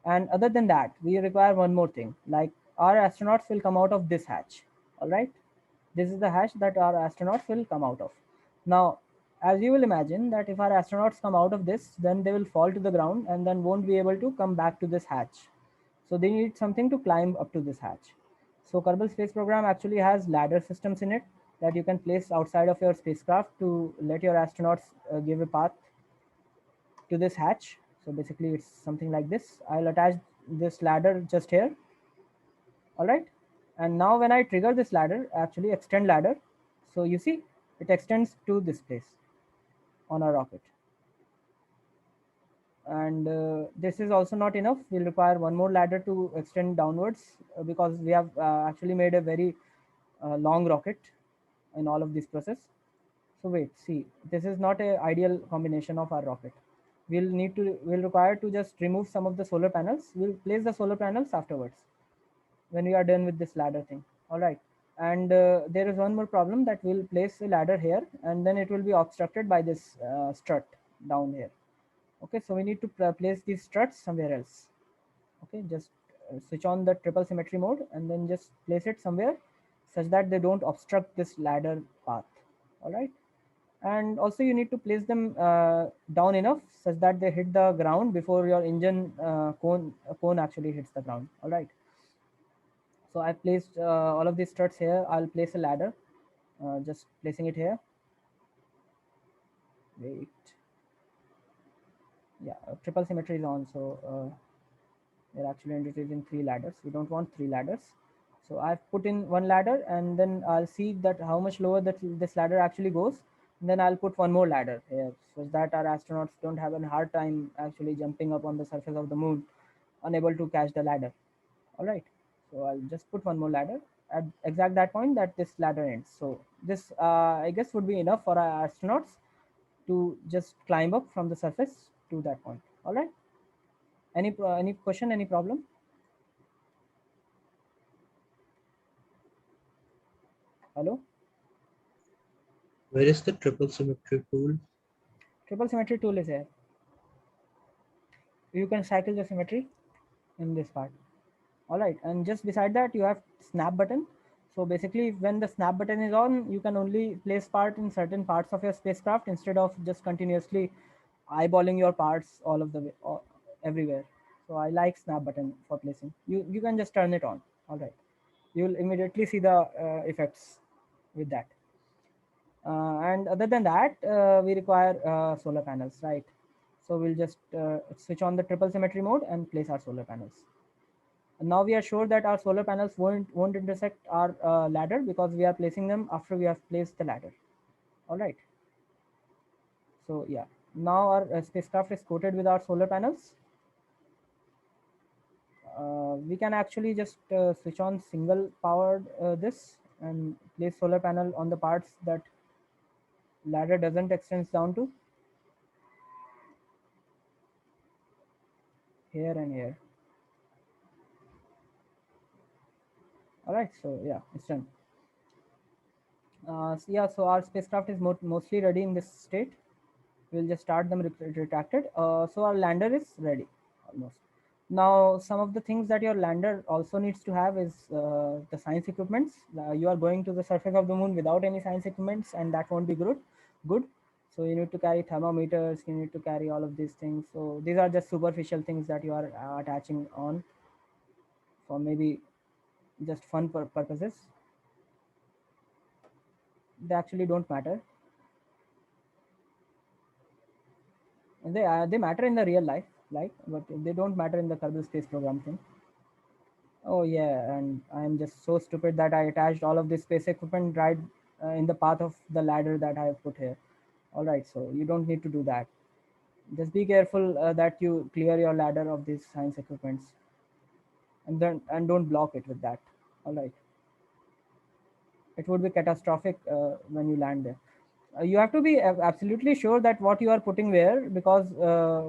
And other than that, we require one more thing, like our astronauts will come out of this hatch. All right, this is the hatch that our astronauts will come out of. Now, as you will imagine that if our astronauts come out of this, then they will fall to the ground and then won't be able to come back to this hatch. So they need something to climb up to this hatch. So Kerbal Space Program actually has ladder systems in it that you can place outside of your spacecraft to let your astronauts give a path to this hatch. So basically it's something like this. I'll attach this ladder just here. All right. And now when I trigger this ladder, actually extend ladder. So you see it extends to this place on our rocket. And this is also not enough. We'll require one more ladder to extend downwards because we have actually made a very long rocket in all of this process. So wait, see, this is not a ideal combination of our rocket. We'll require to just remove some of the solar panels. We'll place the solar panels afterwards when we are done with this ladder thing. All right. And there is one more problem, that we'll place a ladder here and then it will be obstructed by this strut down here. Okay, so we need to place these struts somewhere else. Okay, just switch on the triple symmetry mode and then just place it somewhere such that they don't obstruct this ladder path. All right, and also you need to place them down enough such that they hit the ground before your engine cone actually hits the ground. All right, so I placed all of these struts here. I'll place a ladder, just placing it here. wait. Yeah, triple symmetry is on, so we're actually introducing 3 ladders. We don't want 3 ladders. So I've put in 1 ladder, and then I'll see that how much lower that this ladder actually goes. And then I'll put 1 more ladder here, so that our astronauts don't have a hard time actually jumping up on the surface of the moon, unable to catch the ladder. All right. So I'll just put 1 more ladder at exact that point that this ladder ends. So this I guess would be enough for our astronauts to just climb up from the surface to that point. All right. Any question? Any problem? Hello. Where is the triple symmetry tool? Triple symmetry tool is here. You can cycle the symmetry in this part. All right, and just beside that you have snap button. So basically when the snap button is on, you can only place part in certain parts of your spacecraft instead of just continuously eyeballing your parts all of the way, everywhere. So I like snap button for placing. You can just turn it on. All right, you will immediately see the effects with that. And other than that, we require solar panels, right? So we'll just switch on the triple symmetry mode and place our solar panels. And now we are sure that our solar panels won't intersect our ladder because we are placing them after we have placed the ladder. All right. So yeah, now our spacecraft is coated with our solar panels. We can actually just switch on single powered this and place solar panel on the parts that ladder doesn't extend down to, here and here. All right, so yeah, it's done. So yeah, so our spacecraft is mostly ready in this state. We'll just start them retracted. So our lander is ready almost. Now, some of the things that your lander also needs to have is the science equipments. You are going to the surface of the moon without any science equipments, and that won't be good. So you need to carry thermometers, you need to carry all of these things. So these are just superficial things that you are attaching on for maybe just fun purposes. They actually don't matter. They matter in the real life, like, but they don't matter in the Kerbal Space Program thing. Oh yeah, and I'm just so stupid that I attached all of this space equipment right in the path of the ladder that I have put here. All right, so you don't need to do that. Just be careful that you clear your ladder of these science equipments, and don't block it with that. All right, it would be catastrophic when you land there. You have to be absolutely sure that what you are putting where, because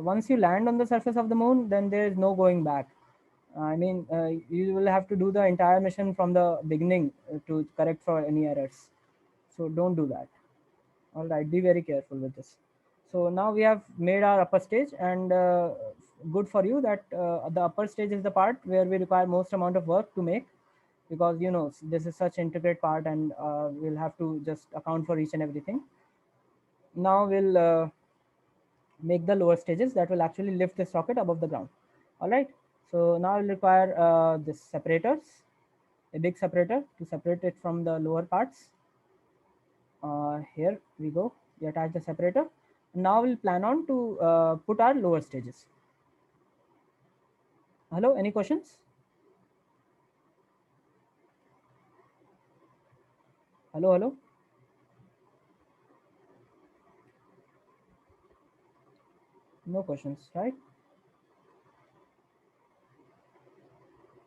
once you land on the surface of the moon, then there is no going back. I mean, you will have to do the entire mission from the beginning to correct for any errors. So don't do that. All right, be very careful with this. So now we have made our upper stage, and good for you that the upper stage is the part where we require most amount of work to make, because you know this is such intricate part, and we'll have to just account for each and everything. Now we'll make the lower stages that will actually lift this rocket above the ground. All right, so now we'll require this separators, a big separator to separate it from the lower parts. Here we go, we attach the separator. Now we'll plan on to put our lower stages. Hello, any questions? Hello. No questions, right?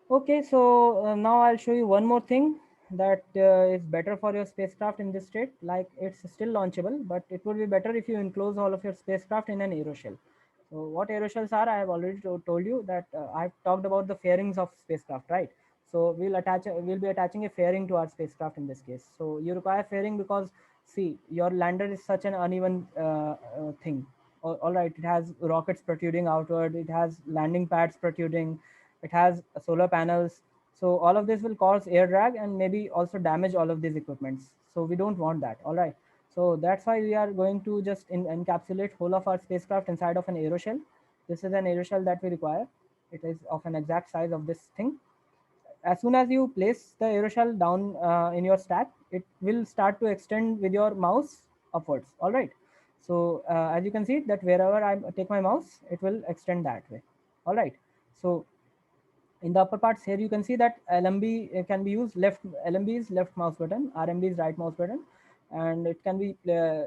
Okay, so now I'll show you one more thing that is better for your spacecraft in this state. Like, it's still launchable, but it would be better if you enclose all of your spacecraft in an aeroshell. So what aeroshells are, I have already told you that I've talked about the fairings of spacecraft, right? So we'll be attaching a fairing to our spacecraft in this case. So you require fairing because, see, your lander is such an uneven thing. All right, it has rockets protruding outward, it has landing pads protruding, it has solar panels. So all of this will cause air drag and maybe also damage all of these equipments. So we don't want that. All right. So that's why we are going to just encapsulate whole of our spacecraft inside of an aeroshell. This is an aeroshell that we require. It is of an exact size of this thing. As soon as you place the aeroshell down in your stack, it will start to extend with your mouse upwards. All right. So as you can see that wherever I take my mouse, it will extend that way. All right. So in the upper parts here, you can see that LMB can be used left. LMB is left mouse button, RMB is right mouse button, and it can be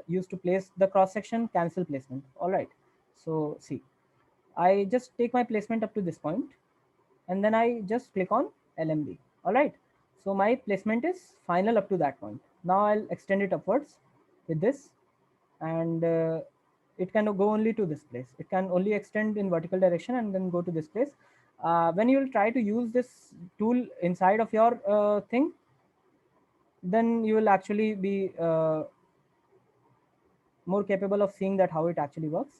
used to place the cross section, cancel placement. All right. So see, I just take my placement up to this point, and then I just click on LMB. All right. So my placement is final up to that point. Now I'll extend it upwards with this, and it can go only to this place. It can only extend in vertical direction and then go to this place. When you will try to use this tool inside of your thing, then you will actually be more capable of seeing that how it actually works.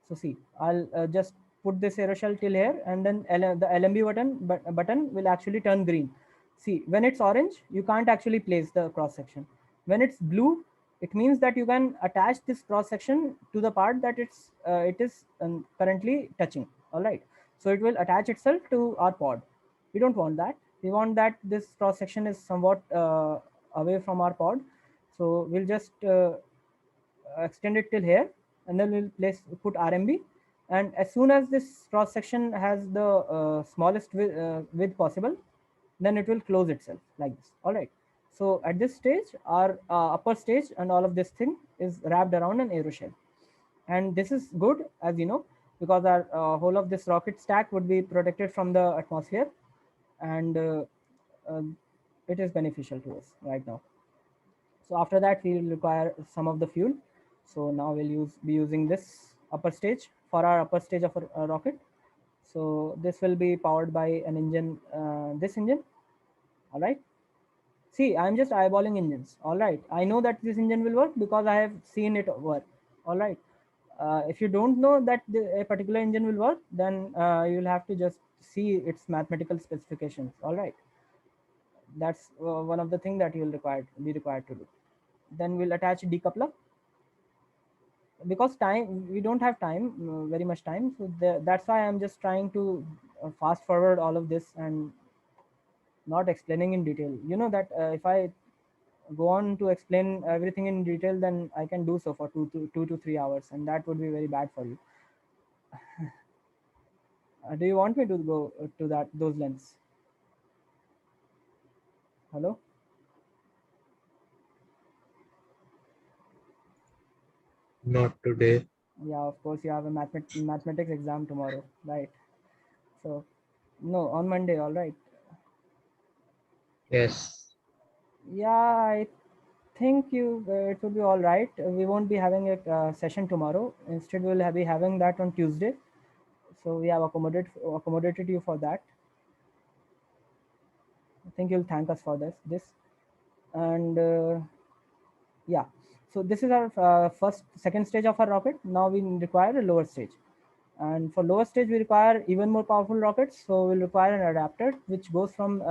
So see, I'll just put this aeroshell till here, and then the LMB button will actually turn green. See, when it's orange, you can't actually place the cross section. When it's blue, it means that you can attach this cross section to the part that it is currently touching. All right. So it will attach itself to our pod. We don't want that. We want that this cross section is somewhat away from our pod. So we'll just extend it till here, and then we'll put RMB, and as soon as this cross section has the smallest width possible, then it will close itself like this. All right. So at this stage, our upper stage and all of this thing is wrapped around an aeroshell, and this is good, as you know, because our whole of this rocket stack would be protected from the atmosphere, and uh, it is beneficial to us right now. So after that, we will require some of the fuel. So now we'll be using this upper stage for our upper stage of a rocket. So this will be powered by an engine, this engine. All right. See, I'm just eyeballing engines. All right. I know that this engine will work because I have seen it work. All right. If you don't know that a particular engine will work, then you'll have to just see its mathematical specifications. All right. That's one of the things that you'll be required to do. Then we'll attach a decoupler, because time, we don't have time, very much time, so that's why I'm just trying to fast forward all of this and not explaining in detail. You know that if I go on to explain everything in detail, then I can do so for 2 to 3 hours, and that would be very bad for you. Do you want me to go to those lengths? Hello? Not today. Yeah, of course, you have a mathematics exam tomorrow, right? So no, on Monday. All right. Yes. Yeah, I think it will be all right. We won't be having a session tomorrow. Instead, we'll be having that on Tuesday. So we have accommodated you for that. I think you'll thank us for this. And yeah. So this is our second stage of our rocket. Now we require a lower stage. And for lower stage, we require even more powerful rockets. So we'll require an adapter which goes from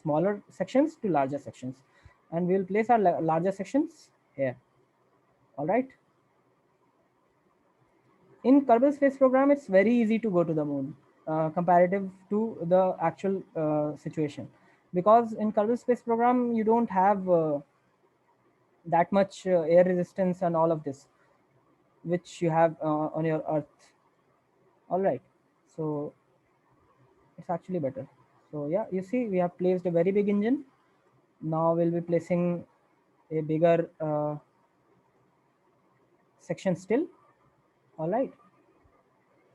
smaller sections to larger sections. And we'll place our larger sections here. All right. In Kerbal Space Program, it's very easy to go to the moon comparative to the actual situation. Because in Kerbal Space Program, you don't have that much air resistance and all of this, which you have on your Earth. All right. So it's actually better. So yeah, you see, we have placed a very big engine. Now we'll be placing a bigger section still. All right.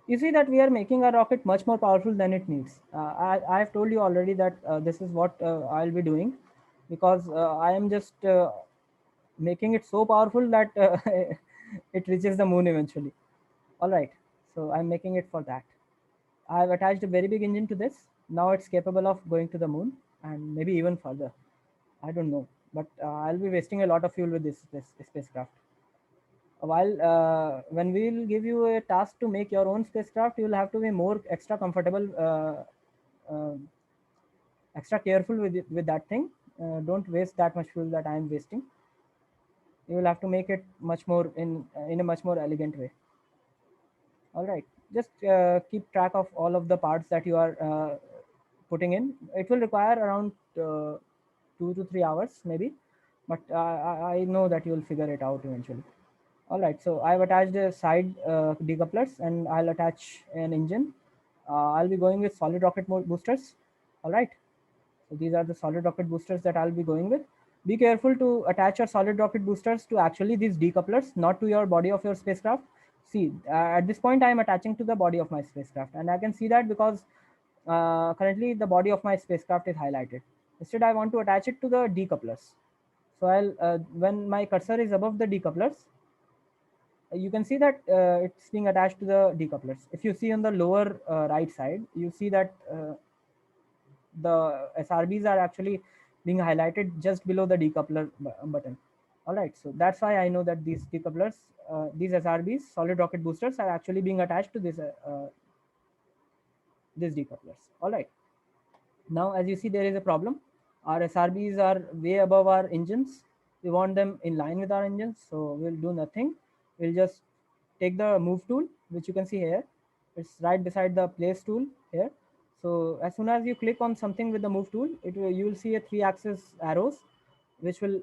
You see that we are making our rocket much more powerful than it needs. I have told you already that this is what I'll be doing, because I am just making it so powerful that it reaches the moon eventually. All right. So I'm making it for that. I've attached a very big engine to this. Now it's capable of going to the moon and maybe even further. I don't know, but I'll be wasting a lot of fuel with this spacecraft. While when we will give you a task to make your own spacecraft, you will have to be more extra comfortable, extra careful with that thing. Don't waste that much fuel that I am wasting. You will have to make it much more in a much more elegant way. All right, just keep track of all of the parts that you are putting in. It will require around 2 to 3 hours maybe, but I know that you will figure it out eventually. All right, so I've attached the side decouplers and I'll attach an engine. I'll be going with solid rocket boosters. All right, so these are the solid rocket boosters that I'll be going with. Be careful to attach your solid rocket boosters to actually these decouplers, not to your body of your spacecraft. See, at this point, I'm attaching to the body of my spacecraft, and I can see that because currently the body of my spacecraft is highlighted. Instead, I want to attach it to the decouplers. So I'll when my cursor is above the decouplers, you can see that it's being attached to the decouplers. If you see on the lower right side, you see that the SRBs are actually being highlighted just below the decoupler button. All right, so that's why I know that these decouplers, these SRBs, solid rocket boosters, are actually being attached to these decouplers. All right. Now, as you see, there is a problem. Our SRBs are way above our engines. We want them in line with our engines, so we'll do nothing. We'll just take the move tool, which you can see here. It's right beside the place tool here. So as soon as you click on something with the move tool, you will see a 3-axis arrows, which will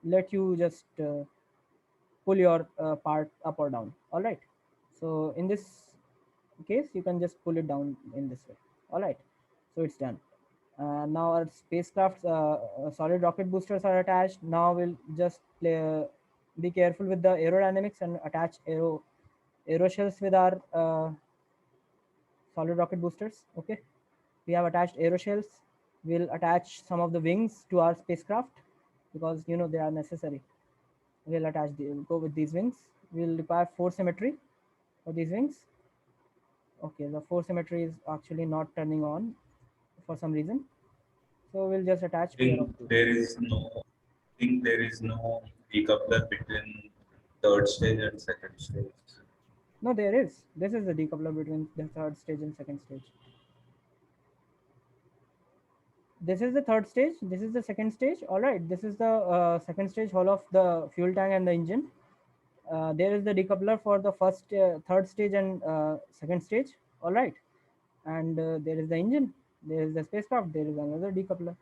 let you just pull your part up or down. All right. So in this case, you can just pull it down in this way. All right. So it's done. Now our spacecraft solid rocket boosters are attached. Now we'll just be careful with the aerodynamics and attach aero shells with our solid rocket boosters. Okay, we have attached aero shells. We'll attach some of the wings to our spacecraft because you know they are necessary. We'll go with these wings. We'll require force symmetry for these wings. Okay, the force symmetry is actually not turning on for some reason. So we'll just attach pair of two. There is no decoupler between third stage and second stage. No, there is. This is the decoupler between the third stage and second stage. This is the third stage. This is the second stage. All right. This is the second stage hull of the fuel tank and the engine. There is the decoupler for the third stage and second stage. All right. And there is the engine. There is the spacecraft. There is another decoupler.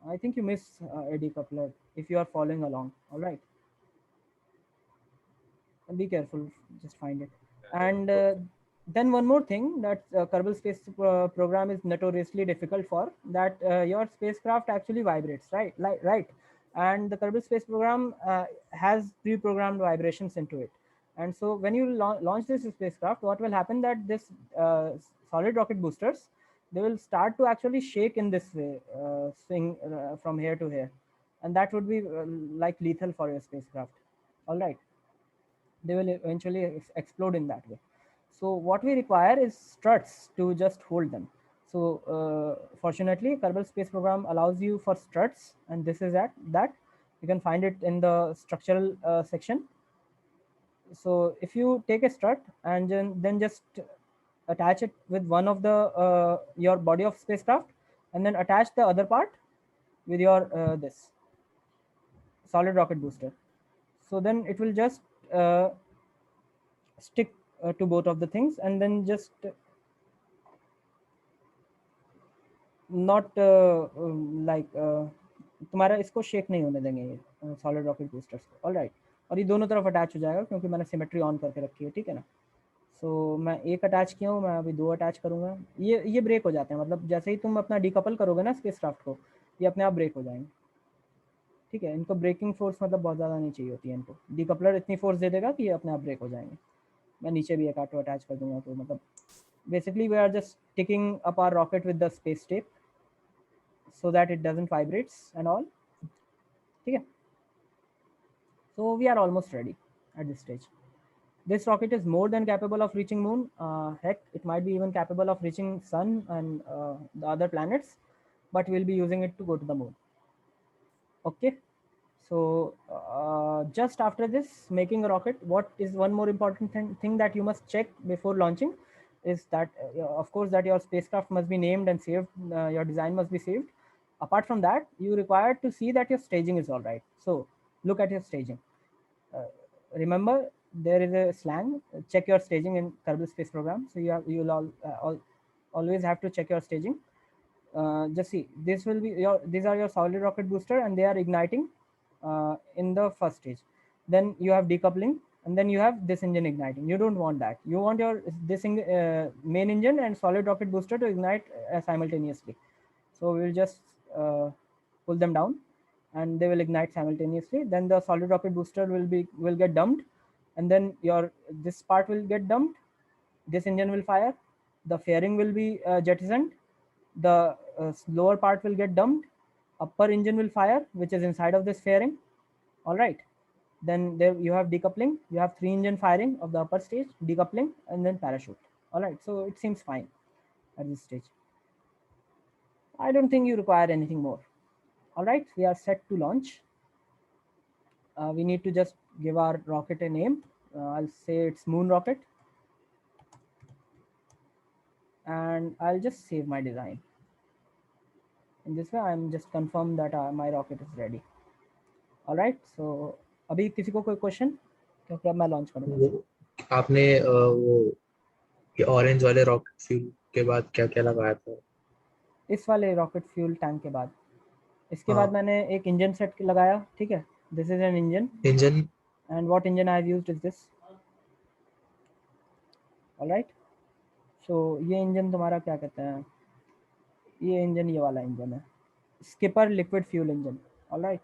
I think you miss a decoupler if you are following along. All right. And be careful. Just find it. And then one more thing that Kerbal Space Program is notoriously difficult for, that your spacecraft actually vibrates, right? Right. And the Kerbal Space Program has pre-programmed vibrations into it. And so when you launch this spacecraft, what will happen that this solid rocket boosters, they will start to actually shake in this way, swing from here to here. And that would be like lethal for your spacecraft. All right. They will eventually explode in that way. So what we require is struts to just hold them. So fortunately, Kerbal Space Program allows you for struts, and this is that. You can find it in the structural section. So if you take a strut and then just attach it with one of the your body of spacecraft, and then attach the other part with your this solid rocket booster. So then it will just stick to both of the things, and then just not तुम्हारा इसको shake नहीं होने देंगे ये solid rocket boosters को. Alright, और ये दोनों तरफ अटैच हो जाएगा क्योंकि मैंने सिमेट्री ऑन करके रखी है, ठीक है ना. सो मैं एक अटैच किया हूँ, मैं अभी दो अटैच करूँगा. ये ब्रेक हो जाते हैं, मतलब जैसे ही तुम अपना डीकपल करोगे ना स्पेसक्राफ्ट को, ये अपने आप ब्रेक हो जाएंगे, ठीक है. इनको ब्रेकिंग फोर्स मतलब बहुत ज़्यादा नहीं चाहिए होती है इनको. डीकपलर इतनी फोर्स दे देगा कि ये अपने आप ब्रेक हो जाएंगे. मैं नीचे भी एक ऑटो अटैच कर दूंगा. तो मतलब basically we are just ticking up our rocket with the space tape so that it doesn't vibrates and all. Okay, so we are almost ready at this stage. This rocket is more than capable of reaching moon. Heck, it might be even capable of reaching sun and the other planets, but we'll be using it to go to the moon. Okay, so just after this, making a rocket, what is one more important thing that you must check before launching is that of course that your spacecraft must be named and saved. Your design must be saved. Apart from that, you require to see that your staging is all right. So look at your staging. Remember, there is a slang, check your staging in Kerbal Space Program. So you'll always have to check your staging. Just see, these are your solid rocket booster and they are igniting. in the first stage. Then you have decoupling, and then you have this engine igniting. You don't want that. You want your main engine and solid rocket booster to ignite simultaneously. So we'll just pull them down, and they will ignite simultaneously. Then the solid rocket booster will get dumped, and then this part will get dumped. This engine will fire. The fairing will be jettisoned. The lower part will get dumped. Upper engine will fire, which is inside of this fairing. All right. Then there you have decoupling. You have 3 engine firing of the upper stage, decoupling, and then parachute. All right. So it seems fine at this stage. I don't think you require anything more. All right. We are set to launch. We need to just give our rocket a name. I'll say it's Moon Rocket. And I'll just save my design. In this way, I'm just confirm that my rocket is ready. All right. So अभी किसी को कोई question, क्योंकि अब मैं launch करूँगा. आपने वो ऑरेंज वाले रॉकेट फ्यूल के बाद क्या क्या लगाया था? इस वाले रॉकेट फ्यूल टैंक के बाद, इसके हाँ. बाद मैंने एक इंजन सेट लगाया. ठीक है, this is an engine. And what engine I have used is this. Alright. So ये इंजन तुम्हारा क्या कहते हैं, ये इंजन ये वाला इंजन है, skipper liquid fuel engine. Alright.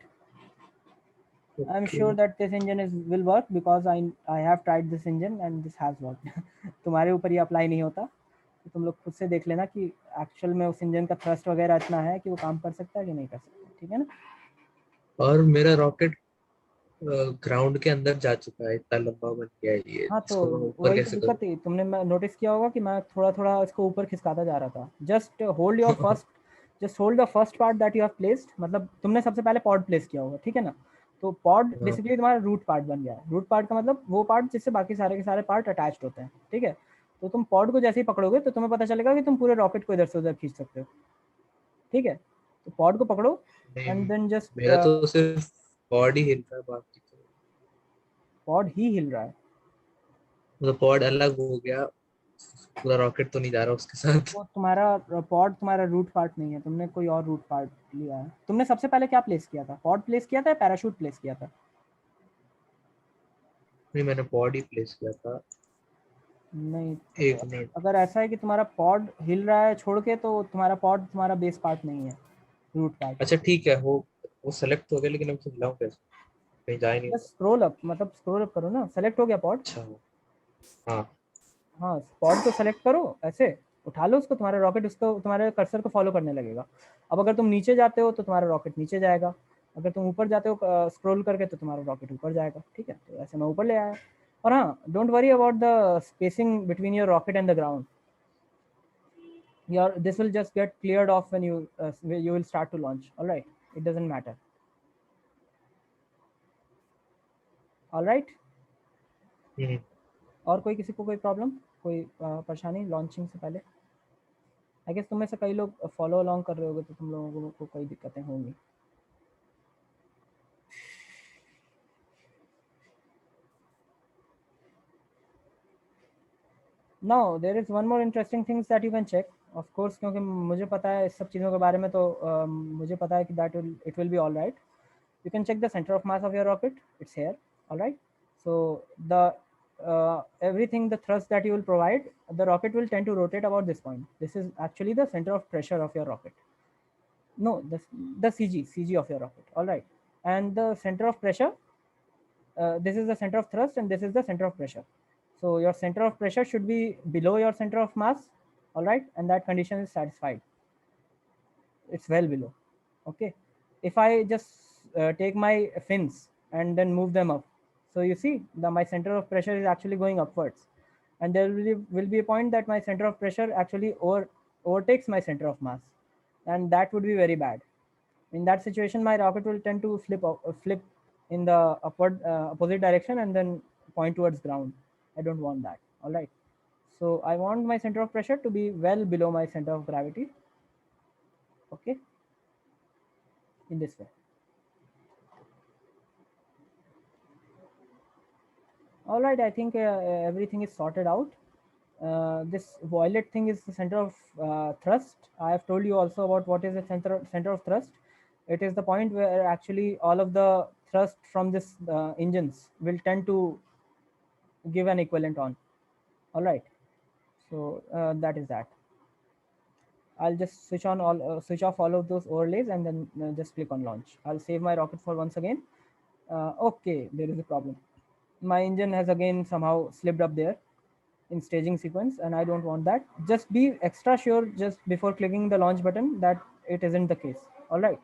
I'm sure that this engine will work because I have tried this engine and this has worked. तुम्हारे ऊपर ये अप्लाई नहीं होता, तो तुम लोग खुद से देख लेना कि एक्चुअल में उस इंजन का थ्रस्ट वगैरह इतना है कि वो काम कर सकता है कि नहीं कर सकता. ठीक है ना. और मेरा रॉकेट ग्राउंड के अंदर जा चुका है, इतना लंबा बन गया है ये. हाँ, तो वही तो दिक्कत थी. तुमने नोटिस किया होगा कि मैं थोड़ा थोड़ा इसको ऊपर खिसकाता जा रहा था. Just hold the first part that you have placed. मतलब तुमने सबसे पहले पॉड प्लेस किया होगा. ठीक है ना. तो पॉड बेसिकली तुम्हारा रूट पार्ट बन गया है. रूट पार्ट का मतलब वो पार्ट जिससे बाकी सारे के सारे पार्ट अटैच्ड होते हैं. ठीक है. तो तुम पॉड को जैसे ही पकड़ोगे तो तुम्हें पता चलेगा कि तुम पूरे रॉकेट को इधर से उधर खींच सकते हो. ठीक है. तो पॉड को पकड़ो एंड देन जस्ट, मेरा तो सिर्फ पॉड ही हिल रहा है, बाकी तो पॉड ही हिल रहा है. मतलब पॉड अलग हो गया, पूरा रॉकेट तो नहीं जा रहा उसके साथ. वो तुम्हारा पॉड तुम्हारा रूट पार्ट नहीं है, तुमने कोई और रूट पार्ट लिया है. तुमने सबसे पहले क्या प्लेस किया था, पॉड प्लेस किया था या पैराशूट प्लेस किया था? नहीं, मैंने पॉड ही प्लेस किया था. नहीं, एक मिनट. अगर ऐसा है कि तुम्हारा पॉड हिल रहा है छोड़ के, तो तुम्हारा पॉड तुम्हारा बेस पार्ट नहीं है, रूट पार्ट. अच्छा ठीक है, वो सेलेक्ट हो गया, लेकिन अब हिलाऊं कैसे? कहीं जा ही नहीं. बस स्क्रॉल अप, मतलब स्क्रॉल अप करो ना. सेलेक्ट हो गया पॉड. अच्छा. हाँ हाँ, पॉड को सेलेक्ट करो, ऐसे उठा लो उसको. तुम्हारा रॉकेट उसको तुम्हारे कर्सर को फॉलो करने लगेगा. अब अगर तुम नीचे जाते हो तो तुम्हारा रॉकेट नीचे जाएगा. अगर तुम ऊपर जाते हो स्क्रॉल करके तो तुम्हारा रॉकेट ऊपर जाएगा. ठीक है. तो ऐसे मैं ऊपर ले आया. और हाँ, don't worry about the spacing between your rocket and the ground. This will just get cleared off when you will start to launch. All right, it doesn't matter. All right. और कोई किसी को कोई प्रॉब्लम, कोई परेशानी launching से पहले? I guess तुम में से कई लोग फॉलो अलोंग कर रहे होगे, तो तुम लोगों को कोई दिक्कतें होंगी. Now there is one more interesting things that you can check. Of course, क्योंकि मुझे पता है इस सब चीज़ों के बारे में, तो मुझे पता है कि it will be all right. You can check the center of mass of your rocket. It's here. All right. So the everything, the thrust that you will provide, the rocket will tend to rotate about this point. This is actually the center of pressure of your rocket. No, the CG of your rocket. All right. And the center of pressure, this is the center of thrust, and this is the center of pressure. So your center of pressure should be below your center of mass. All right. And that condition is satisfied. It's well below. Okay. If I just take my fins and then move them up, so you see my center of pressure is actually going upwards, and there will be a point that my center of pressure actually overtakes my center of mass, and that would be very bad. In that situation, my rocket will tend to flip in the opposite direction and then point towards ground. I don't want that. All right. So I want my center of pressure to be well below my center of gravity. Okay. In this way. All right, I think everything is sorted out. This violet thing is the center of thrust. I have told you also about what is the center of thrust. It is the point where actually all of the thrust from this engines will tend to give an equivalent on. All right. So that is that. I'll just switch off all of those overlays and then just click on launch. I'll save my rocket for once again. Okay, there is a problem. My engine has again somehow slipped up there in staging sequence, and I don't want that. Just be extra sure just before clicking the launch button that it isn't the case. All right,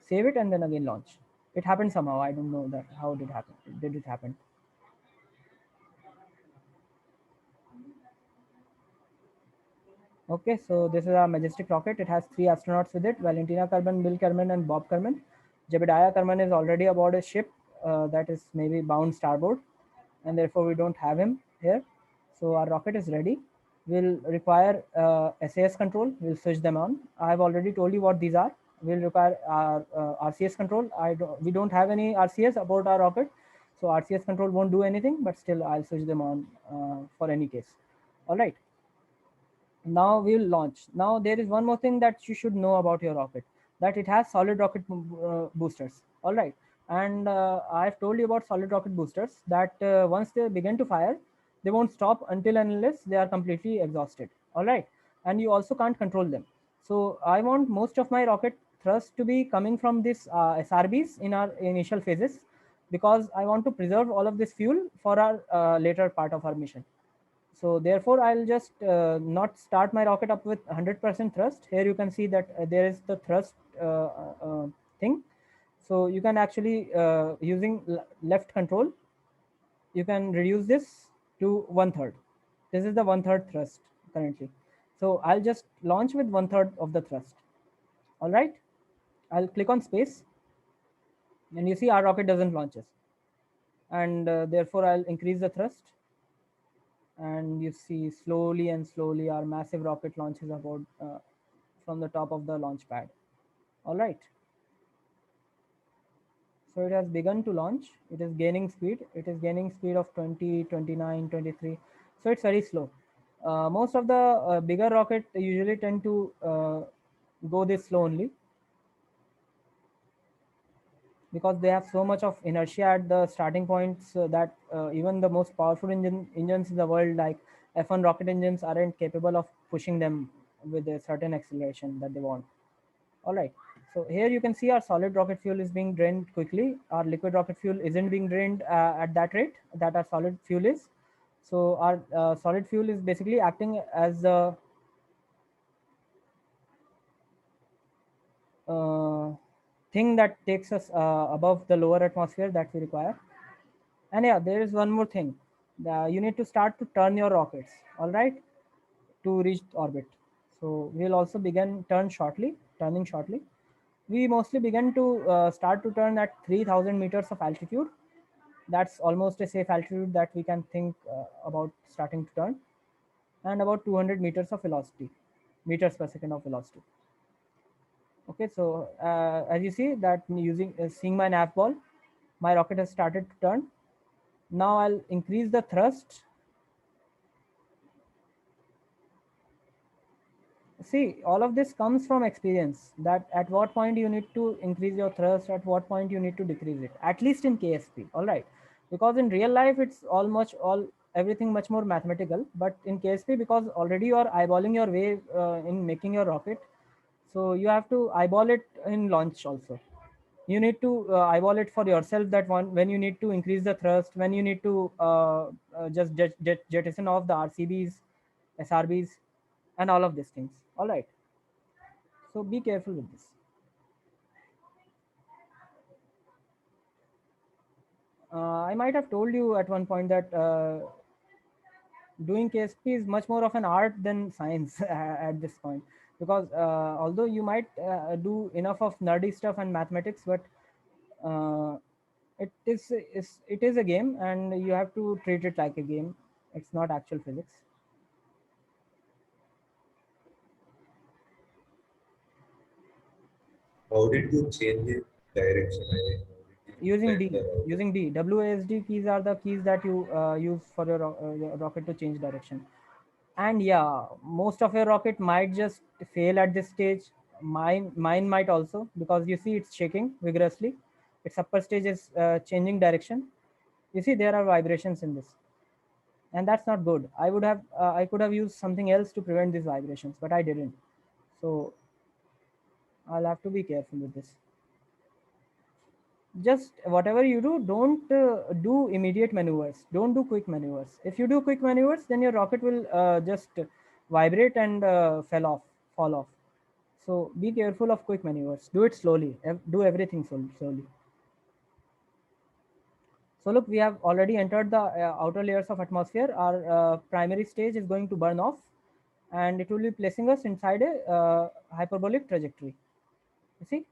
save it and then again launch. It happened somehow. I don't know that how did it happen. Did it happen? Okay, so this is our Majestic rocket. It has 3 astronauts with it: Valentina Kerman, Bill Kerman, and Bob Kerman. Jebediah Kerman is already aboard a ship that is maybe bound starboard, and therefore we don't have him here. So our rocket is ready. We'll require SAS control. We'll switch them on. I've already told you what these are. We'll require our RCS control. We don't have any RCS aboard our rocket, so RCS control won't do anything, but still I'll switch them on for any case. All right. Now we'll launch. Now there is one more thing that you should know about your rocket, that it has solid rocket boosters. All right. And I've told you about solid rocket boosters that once they begin to fire, they won't stop until and unless they are completely exhausted. All right. And you also can't control them. So I want most of my rocket thrust to be coming from this SRBs in our initial phases, because I want to preserve all of this fuel for our later part of our mission. So therefore, I'll just not start my rocket up with 100% thrust. Here you can see that there is the thrust thing. So you can actually, using left control, you can reduce this to 1/3. This is the 1/3 thrust currently. So I'll just launch with 1/3 of the thrust. All right. I'll click on space. And you see our rocket doesn't launches. And therefore, I'll increase the thrust. And you see slowly and slowly our massive rocket launches about from the top of the launch pad. All right. So it has begun to launch. It is gaining speed. It is gaining speed of 20, 29, 23. So it's very slow. Most of the bigger rocket usually tend to go this slow only, because they have so much of inertia at the starting points that even the most powerful engines in the world, like F1 rocket engines, aren't capable of pushing them with a certain acceleration that they want. All right. So here you can see our solid rocket fuel is being drained quickly. Our liquid rocket fuel isn't being drained at that rate that our solid fuel is. So our solid fuel is basically acting as the thing that takes us above the lower atmosphere that we require. And yeah, there is one more thing. You need to start to turn your rockets, all right, to reach orbit. So we'll also begin turning shortly. We mostly begin to start to turn at 3,000 meters of altitude. That's almost a safe altitude that we can think about starting to turn, and about 200 meters of velocity, meters per second of velocity. Okay, so as you see that seeing my nav ball, my rocket has started to turn. Now I'll increase the thrust. See, all of this comes from experience, that at what point you need to increase your thrust, at what point you need to decrease it, at least in KSP. All right, because in real life it's everything much more mathematical, but in KSP, because already you are eyeballing your way in making your rocket, so you have to eyeball it in launch also. You need to eyeball it for yourself, that when you need to increase the thrust, when you need to just jettison off the RCBs, SRBs, and all of these things. All right. So be careful with this. I might have told you at one point that doing KSP is much more of an art than science at this point, because although you might do enough of nerdy stuff and mathematics, but it is a game, and you have to treat it like a game. It's not actual physics. How did you change the direction? Using D. WASD keys are the keys that you use for your rocket to change direction. And yeah, most of your rocket might just fail at this stage. Mine might also, because you see it's shaking vigorously. its upper stage is changing direction. You see there are vibrations in this, and that's not good. I could have used something else to prevent these vibrations, but I didn't. So I'll have to be careful with this. Just whatever you do, don't do immediate maneuvers. Don't do quick maneuvers. If you do quick maneuvers, then your rocket will just vibrate and fall off. So be careful of quick maneuvers. Do it slowly. Do everything slowly. So look, we have already entered the outer layers of atmosphere. Our primary stage is going to burn off, and it will be placing us inside a hyperbolic trajectory. You see,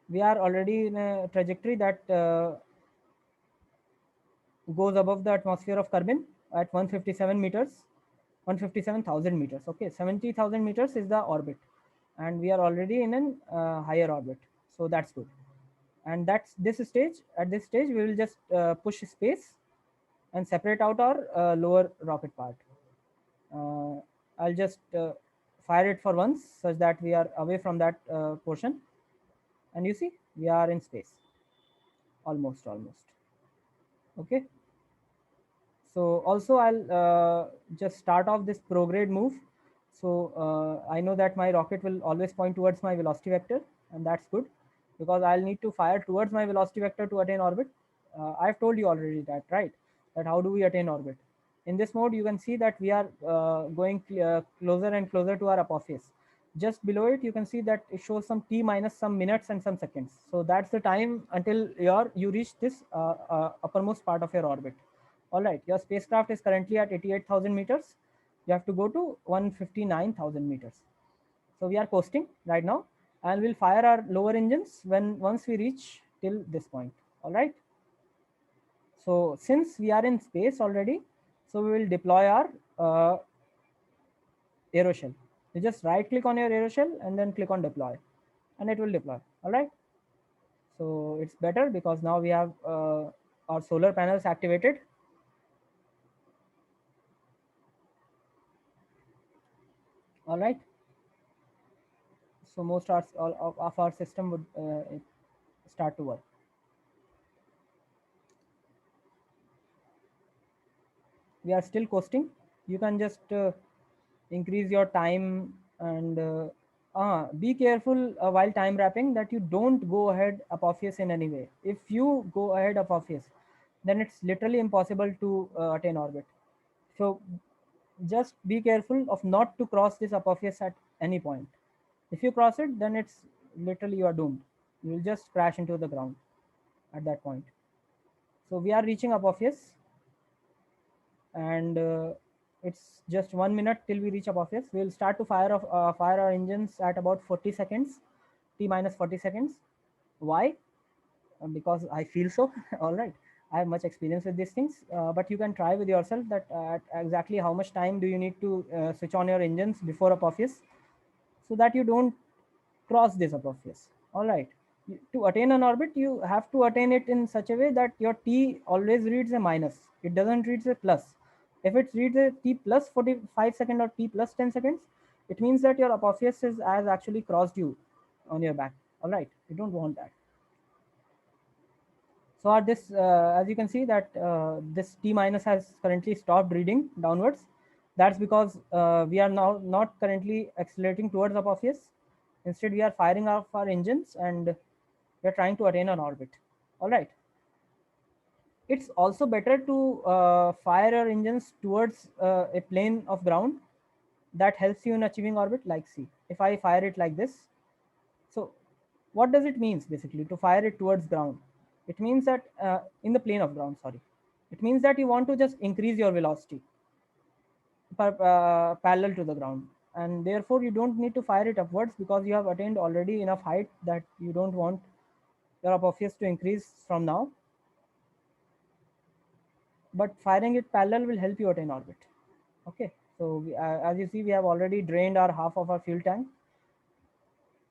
we are already in a trajectory that goes above the atmosphere of Kerbin at 157 meters, 157,000 meters. Okay, 70,000 meters is the orbit, and we are already in a higher orbit. So that's good. And that's this stage. At this stage, we will just push space and separate out our lower rocket part. I'll just fire it for once such that we are away from that portion. And you see, we are in space. Almost. Okay. So also I'll just start off this prograde move. So I know that my rocket will always point towards my velocity vector, and that's good because I'll need to fire towards my velocity vector to attain orbit. I've told you already that, right? That how do we attain orbit? In this mode, you can see that we are going closer and closer to our apophis. Just below it, you can see that it shows some t minus some minutes and some seconds. So that's the time until you reach this uppermost part of your orbit. All right, your spacecraft is currently at 88,000 meters. You have to go to 159,000 meters. So we are coasting right now, and we'll fire our lower engines once we reach till this point. All right. So since we are in space already, so we will deploy our aeroshell. You just right click on your aeroshell and then click on deploy, and it will deploy. All right. So it's better because now we have our solar panels activated. All right. So most of our system would start to work. We are still coasting. You can just increase your time and be careful while time wrapping that you don't go ahead apophis in any way. If you go ahead apophis, then it's literally impossible to attain orbit. So just be careful of not to cross this apophis at any point. If you cross it, then it's literally you are doomed. You will just crash into the ground at that point. So we are reaching apophis, and it's just 1 minute till we reach apophis. We'll start to fire our engines at about 40 seconds, t minus 40 seconds. Why? Because I feel so. All right. I have much experience with these things, but you can try with yourself that exactly how much time do you need to switch on your engines before apophis, so that you don't cross this apophis. All right. To attain an orbit, you have to attain it in such a way that your t always reads a minus. It doesn't read a plus. If it reads a t plus 45 seconds or t plus 10 seconds, it means that your apophis has actually crossed you on your back. All right. You don't want that. So as you can see that this t minus has currently stopped reading downwards. That's because we are now not currently accelerating towards apophis. Instead, we are firing off our engines and we are trying to attain an orbit. All right. It's also better to fire our engines towards a plane of ground that helps you in achieving orbit. Like, see, if I fire it like this, so what does it mean basically to fire it towards ground? It means that in the plane of ground, sorry, it means that you want to just increase your velocity parallel to the ground, and therefore you don't need to fire it upwards because you have attained already enough height that you don't want your apophis to increase from now. But firing it parallel will help you attain orbit. Okay, so as you see, we have already drained our half of our fuel tank.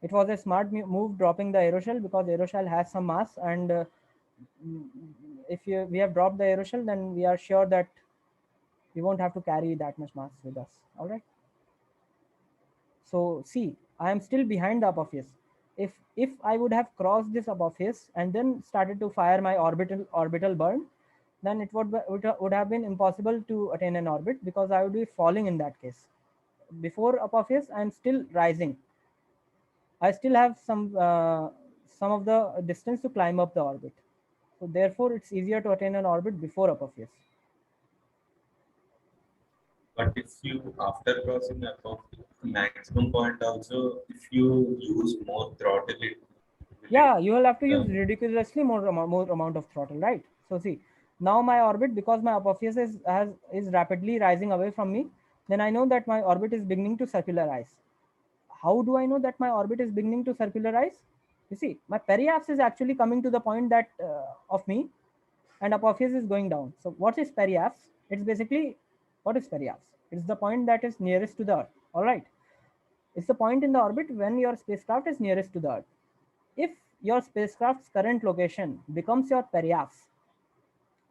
It was a smart move dropping the aeroshell because aeroshell has some mass, and if we have dropped the aeroshell, then we are sure that we won't have to carry that much mass with us. All right. So see, I am still behind the apophis. If I would have crossed this Apophis and then started to fire my orbital burn, then it would have been impossible to attain an orbit, because I would be falling in that case. Before Apophis, I'm still rising. I still have some of the distance to climb up the orbit. So therefore, it's easier to attain an orbit before Apophis. But if you, after crossing above the maximum point also, if you use more throttle, it will Yeah, you will have to use uh, ridiculously more amount of throttle, right? So see, now my orbit, because my Apophis is rapidly rising away from me, then I know that my orbit is beginning to circularize. How do I know that my orbit is beginning to circularize? You see, my periapse is actually coming to the point that of me, and Apophis is going down. So what is periapse? It's basically, what is periapse? It's the point that is nearest to the Earth. All right. It's the point in the orbit when your spacecraft is nearest to the Earth. If your spacecraft's current location becomes your periapse,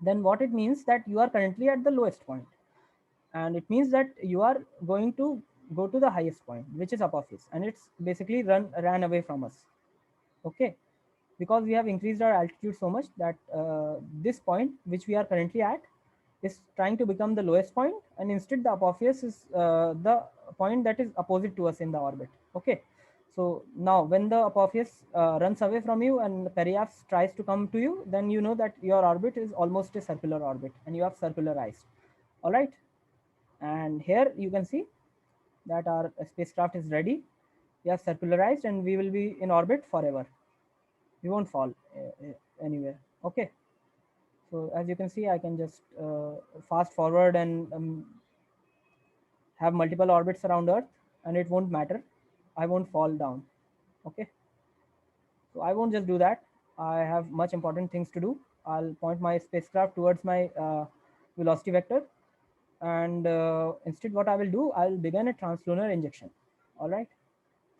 then what it means that you are currently at the lowest point, and it means that you are going to go to the highest point, which is Apophis, and it's basically ran away from us. Okay, because we have increased our altitude so much that this point which we are currently at is trying to become the lowest point, and instead the Apophis is the point that is opposite to us in the orbit. Okay, so now when the Apophis runs away from you and the periapse tries to come to you, then you know that your orbit is almost a circular orbit and you have circularized. All right, and here you can see that our spacecraft is ready. We have circularized and we will be in orbit forever. We won't fall anywhere. Okay, so as you can see, I can just fast forward and have multiple orbits around Earth, and it won't matter. I won't fall down. Okay, so I won't just do that. I have much important things to do. I'll point my spacecraft towards my velocity vector, and instead what I will do, I'll begin a translunar injection. All right,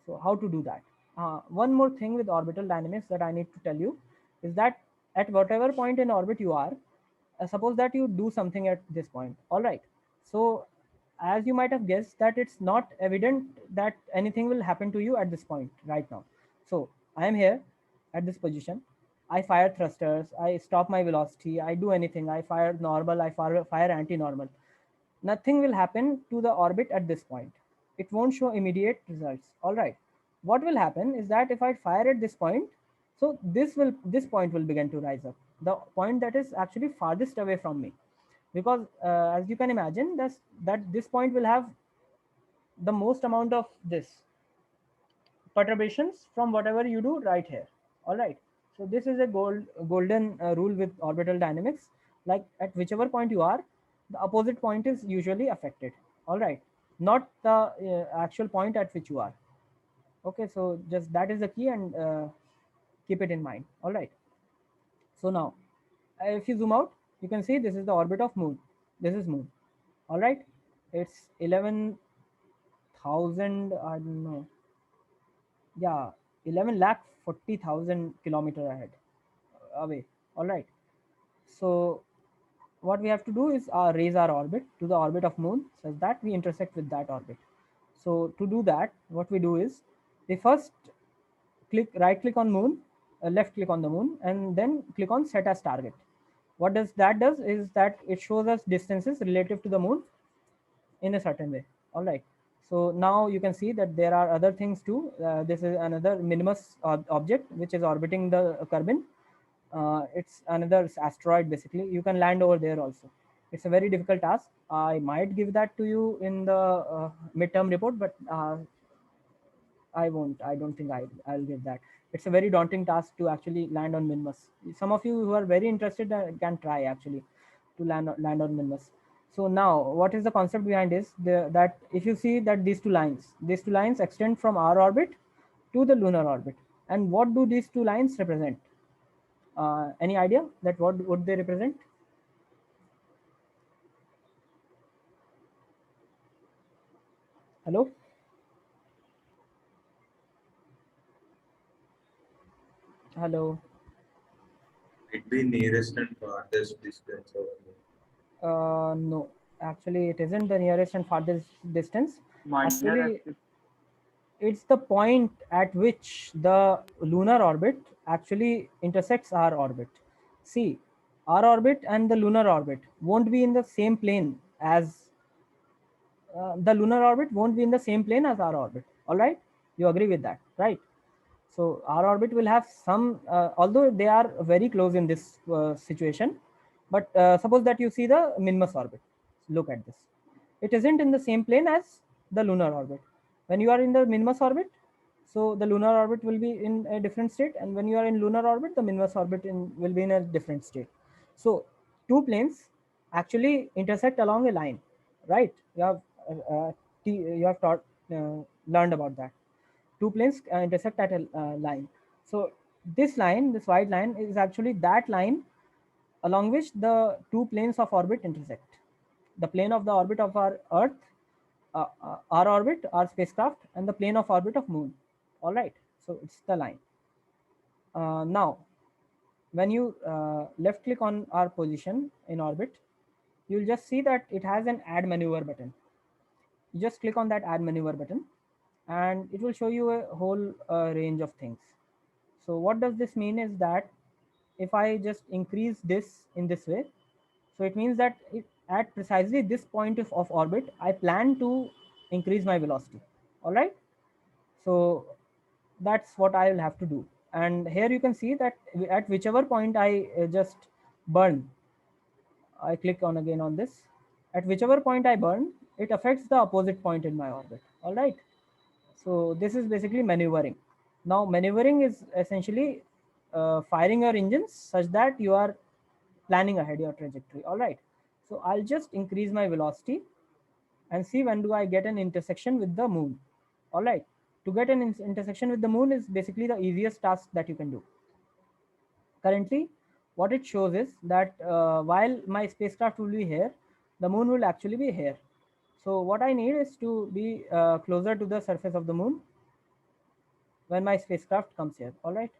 so how to do that? One more thing with orbital dynamics that I need to tell you is that at whatever point in orbit you are, suppose that you do something at this point. All right, so as you might have guessed that it's not evident that anything will happen to you at this point right now. So I am here at this position. I fire thrusters, I stop my velocity, I do anything, I fire normal, I fire anti-normal. Nothing will happen to the orbit at this point. It won't show immediate results. All right, what will happen is that if I fire at this point, so this point will begin to rise up, the point that is actually farthest away from me, because as you can imagine, that this point will have the most amount of this perturbations from whatever you do right here. All right, so this is a golden rule with orbital dynamics. Like at whichever point you are, the opposite point is usually affected. All right, not the actual point at which you are. Okay, so just that is the key, and keep it in mind. All right, so now if you zoom out, you can see this is the orbit of moon. This is moon. All right, it's 11,000, I don't know, yeah, 11 lakh 40,000 kilometer ahead away. All right, so what we have to do is raise our orbit to the orbit of moon such that we intersect with that orbit. So to do that, what we do is we first right click on moon, left click on the moon, and then click on set as target. What does is that it shows us distances relative to the moon in a certain way. All right, so now you can see that there are other things too. This is another Minimus object which is orbiting the Kerbin. It's another asteroid. Basically, you can land over there also. It's a very difficult task. I might give that to you in the midterm report, but I won't. I don't think I'll give that. It's a very daunting task to actually land on Minmus. Some of you who are very interested can try actually to land on Minmus. So now, what is the concept behind this? That if you see that these two lines extend from our orbit to the lunar orbit. And what do these two lines represent? Any idea that what would they represent? Hello? Hello? it be nearest and farthest distance of No, actually it isn't the nearest and farthest distance. Minor Actually, axis. It's the point at which the lunar orbit actually intersects our orbit. See, our orbit and the lunar orbit won't be in the same plane as the lunar orbit won't be in the same plane as our orbit. All right, you agree with that, right? So our orbit will have some, although they are very close in this situation, but suppose that you see the Minmus orbit. Look at this. It isn't in the same plane as the lunar orbit. When you are in the Minmus orbit, so the lunar orbit will be in a different state, and when you are in lunar orbit, the Minmus orbit will be in a different state. So two planes actually intersect along a line, right? You have taught learned about that. Two planes intersect at a line. So this line, this white line, is actually that line along which the two planes of orbit intersect. The plane of the orbit of our Earth, our orbit, our spacecraft, and the plane of orbit of Moon. All right. So it's the line. Now, when you left click on our position in orbit, you'll just see that it has an add maneuver button. You just click on that add maneuver button, and it will show you a whole range of things. So what does this mean is that if I just increase this in this way, so it means that at precisely this point of orbit, I plan to increase my velocity. All right. So that's what I will have to do. And here you can see that at whichever point I just burn, I click on again on this. At whichever point I burn, it affects the opposite point in my orbit. All right. So this is basically maneuvering. Now maneuvering is essentially firing your engines such that you are planning ahead your trajectory. All right. So I'll just increase my velocity and see when do I get an intersection with the moon. All right. To get an intersection with the moon is basically the easiest task that you can do. Currently, what it shows is that while my spacecraft will be here, the moon will actually be here. So what I need is to be closer to the surface of the moon when my spacecraft comes here. All right.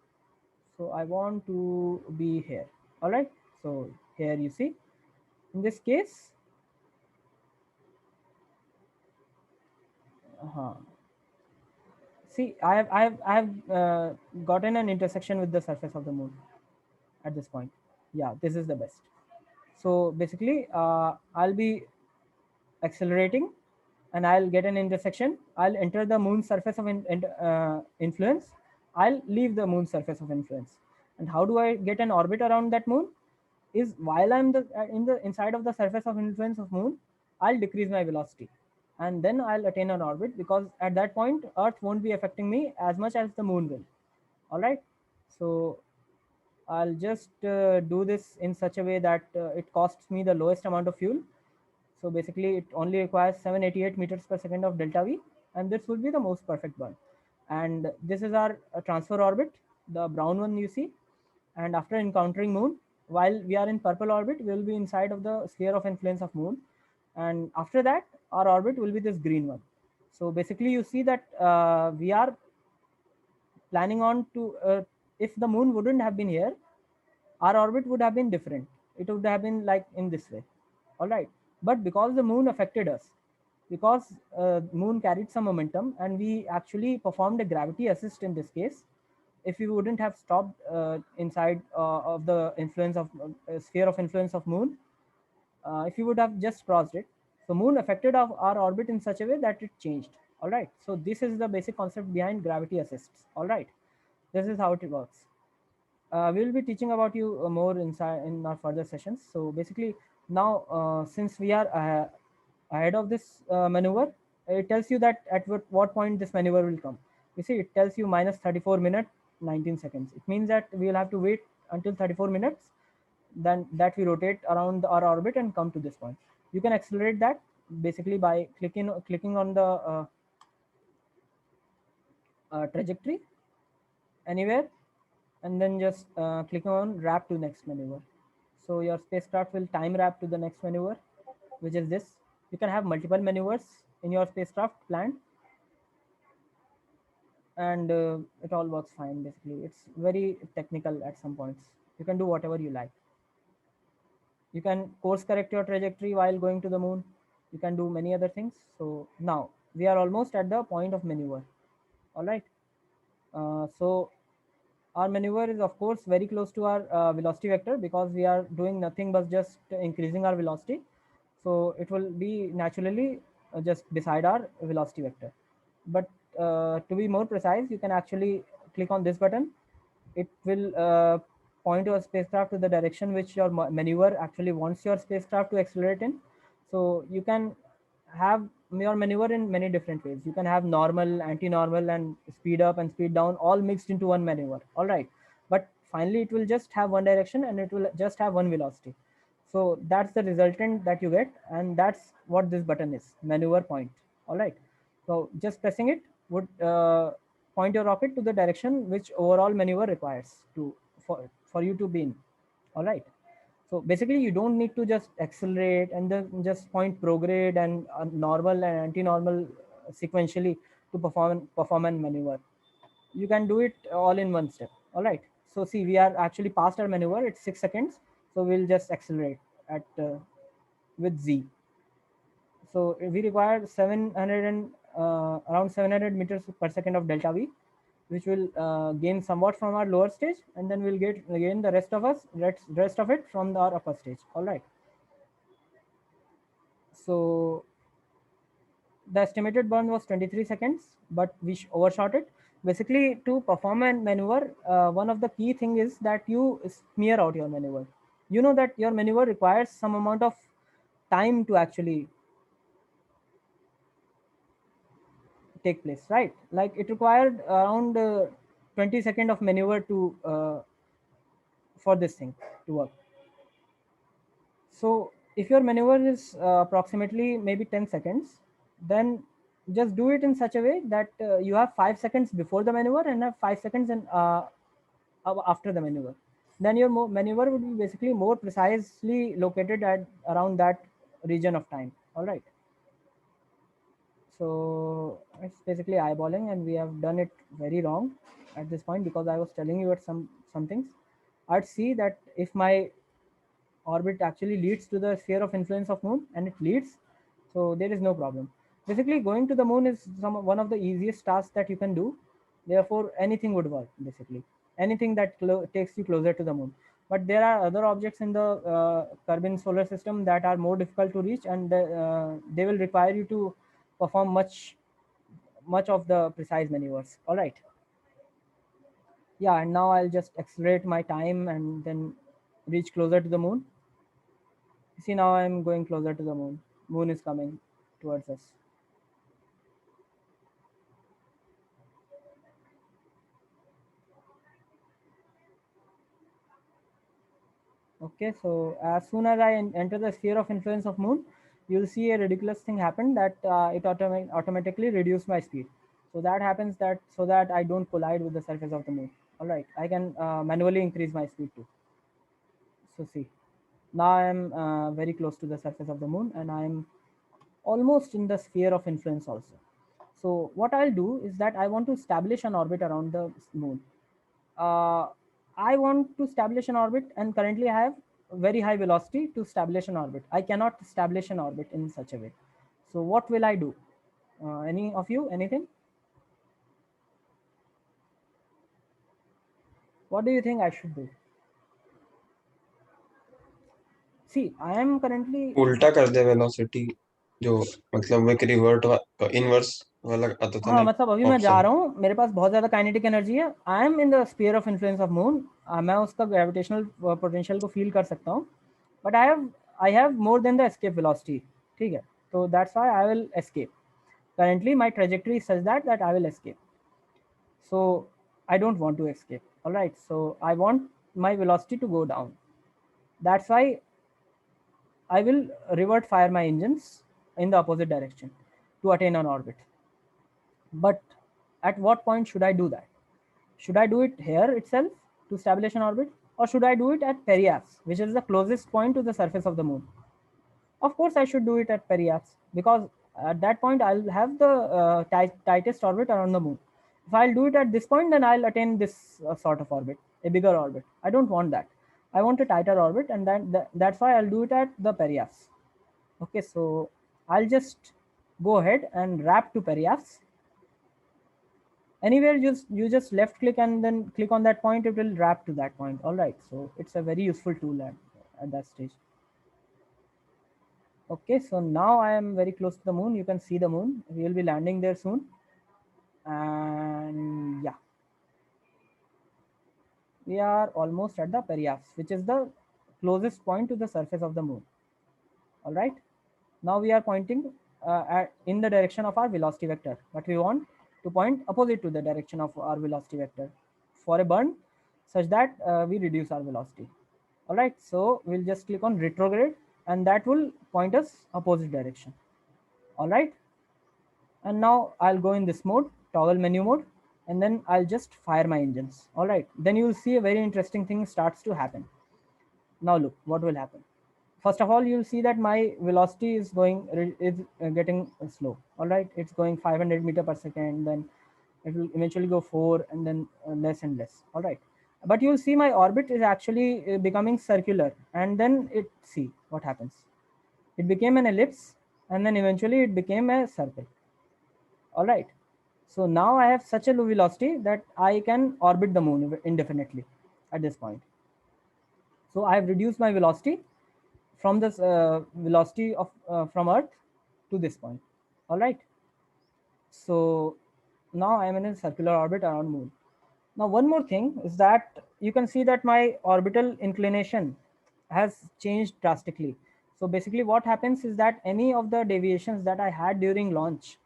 So I want to be here. All right. So here you see, in this case, see, I have gotten an intersection with the surface of the moon at this point. Yeah, this is the best. So basically, I'll be accelerating and I'll get an intersection. I'll enter the moon's surface of influence. I'll leave the moon's surface of influence. And how do I get an orbit around that moon? Is while I'm inside of the surface of influence of moon, I'll decrease my velocity, and then I'll attain an orbit, because at that point Earth won't be affecting me as much as the moon will. All right. So I'll just do this in such a way that it costs me the lowest amount of fuel. So basically it only requires 788 meters per second of delta V, and this would be the most perfect burn. And this is our transfer orbit, the brown one you see. And after encountering moon, while we are in purple orbit, we will be inside of the sphere of influence of moon. And after that, our orbit will be this green one. So basically you see that we are planning on to, if the moon wouldn't have been here, our orbit would have been different. It would have been like in this way. All right. But because the moon affected us, because moon carried some momentum and we actually performed a gravity assist in this case, if we wouldn't have stopped inside of the influence of sphere of influence of moon, if you would have just crossed it, so moon affected our orbit in such a way that it changed. All right. So this is the basic concept behind gravity assists. All right. This is how it works. We will be teaching about you more inside in our further sessions. So basically now, since we are ahead of this maneuver, it tells you that at what point this maneuver will come. You see, it tells you minus 34 minutes 19 seconds. It means that we will have to wait until 34 minutes, then that we rotate around our orbit and come to this point. You can accelerate that basically by clicking on the trajectory anywhere, and then just click on wrap to next maneuver. So your spacecraft will time wrap to the next maneuver, which is this. You can have multiple maneuvers in your spacecraft planned, and it all works fine. Basically, it's very technical at some points. You can do whatever you like. You can course correct your trajectory while going to the moon. You can do many other things. So now we are almost at the point of maneuver. All right. So our maneuver is of course very close to our velocity vector, because we are doing nothing but just increasing our velocity. So it will be naturally just beside our velocity vector. But to be more precise, you can actually click on this button. It will point your spacecraft to the direction which your maneuver actually wants your spacecraft to accelerate in. So you can have your maneuver in many different ways. You can have normal, anti-normal, and speed up and speed down all mixed into one maneuver. All right. But finally, it will just have one direction and it will just have one velocity. So that's the resultant that you get. And that's what this button is, maneuver point. All right. So just pressing it would point your rocket to the direction which overall maneuver requires for you to be in. All right. So basically, you don't need to just accelerate and then just point prograde and normal and anti-normal sequentially to perform an maneuver. You can do it all in one step. All right. So see, we are actually past our maneuver. It's 6 seconds. So we'll just accelerate at with Z. So we require 700 and around 700 meters per second of delta V, which will gain somewhat from our lower stage, and then we'll get again the rest of it from our upper stage. All right. So the estimated burn was 23 seconds, but we overshot it. Basically, to perform a maneuver, one of the key thing is that you smear out your maneuver. You know that your maneuver requires some amount of time to actually take place, right? Like it required around 20 seconds of maneuver to for this thing to work. So if your maneuver is approximately maybe 10 seconds, then just do it in such a way that you have 5 seconds before the maneuver and have 5 seconds after the maneuver. Then your maneuver would be basically more precisely located at around that region of time. All right. So it's basically eyeballing, and we have done it very wrong at this point, because I was telling you at some things. I'd see that if my orbit actually leads to the sphere of influence of moon, and it leads, so there is no problem. Basically, going to the moon is one of the easiest tasks that you can do. Therefore, anything would work, basically. Anything that takes you closer to the moon. But there are other objects in the Kerbin solar system that are more difficult to reach, and they will require you to perform much of the precise maneuvers. All right. Yeah, and now I'll just accelerate my time and then reach closer to the moon. See, now I'm going closer to the moon. Moon is coming towards us. Okay, so as soon as I enter the sphere of influence of moon, you'll see a ridiculous thing happen, that it automatically reduce my speed. So that happens so that I don't collide with the surface of the moon. All right, I can manually increase my speed too. So see, now I'm very close to the surface of the moon, and I'm almost in the sphere of influence also. So what I'll do is that I want to establish an orbit around the moon. I want to establish an orbit, and currently I have very high velocity to establish an orbit. I cannot establish an orbit in such a way. So what will I do? Any of you, anything? What do you think I should do? See, I am currently उल्टा कर दे velocity जो मतलब एक revert inverse वाला आता था हाँ, ना मतलब अभी मैं जा ऑप्शन रहा हूँ, मेरे पास बहुत ज्यादा काइनेटिक एनर्जी है. आई am in the sphere of influence of moon. मैं उसका ग्रेविटेशनल पोटेंशियल को फील कर सकता हूँ, but I have more than the escape velocity. ठीक है, तो that's why I will escape. Currently my trajectory is such that I will escape. So I don't want to escape. All right, so I want my velocity to go down. That's why I will revert fire my engines in the opposite direction to attain an orbit. But at what point should I do that? Should I do it here itself to establish an orbit, or should I do it at Periapps, which is the closest point to the surface of the moon? Of course, I should do it at Periapps, because at that point I'll have the tightest orbit around the moon. If I'll do it at this point, then I'll attain this sort of orbit, a bigger orbit. I don't want that. I want a tighter orbit, and that's why I'll do it at the Periapps. Okay, so I'll just go ahead and wrap to Periapps, Anywhere you just left click and then click on that point, it will wrap to that point. All right, so it's a very useful tool at that stage. Okay, so now I am very close to the moon. You can see the moon. We will be landing there soon. And yeah, we are almost at the periapse, which is the closest point to the surface of the moon. All right, now we are pointing in the direction of our velocity vector, but we want to point opposite to the direction of our velocity vector for a burn, such that we reduce our velocity. All right, so we'll just click on retrograde, and that will point us opposite direction. All right, and now I'll go in this mode, toggle menu mode, and then I'll just fire my engines. All right, then you will see a very interesting thing starts to happen. Now look what will happen. First of all, you'll see that my velocity is getting slow. All right, it's going 500 meter per second, then it will eventually go 4, and then less and less. All right, but you'll see my orbit is actually becoming circular, and then see what happens. It became an ellipse, and then eventually it became a circle. All right, so now I have such a low velocity that I can orbit the moon indefinitely at this point. So I have reduced my velocity from this velocity of from Earth to this point. All right, so now I am in a circular orbit around moon. Now one more thing is that you can see that my orbital inclination has changed drastically. So basically what happens is that any of the deviations that I had during launch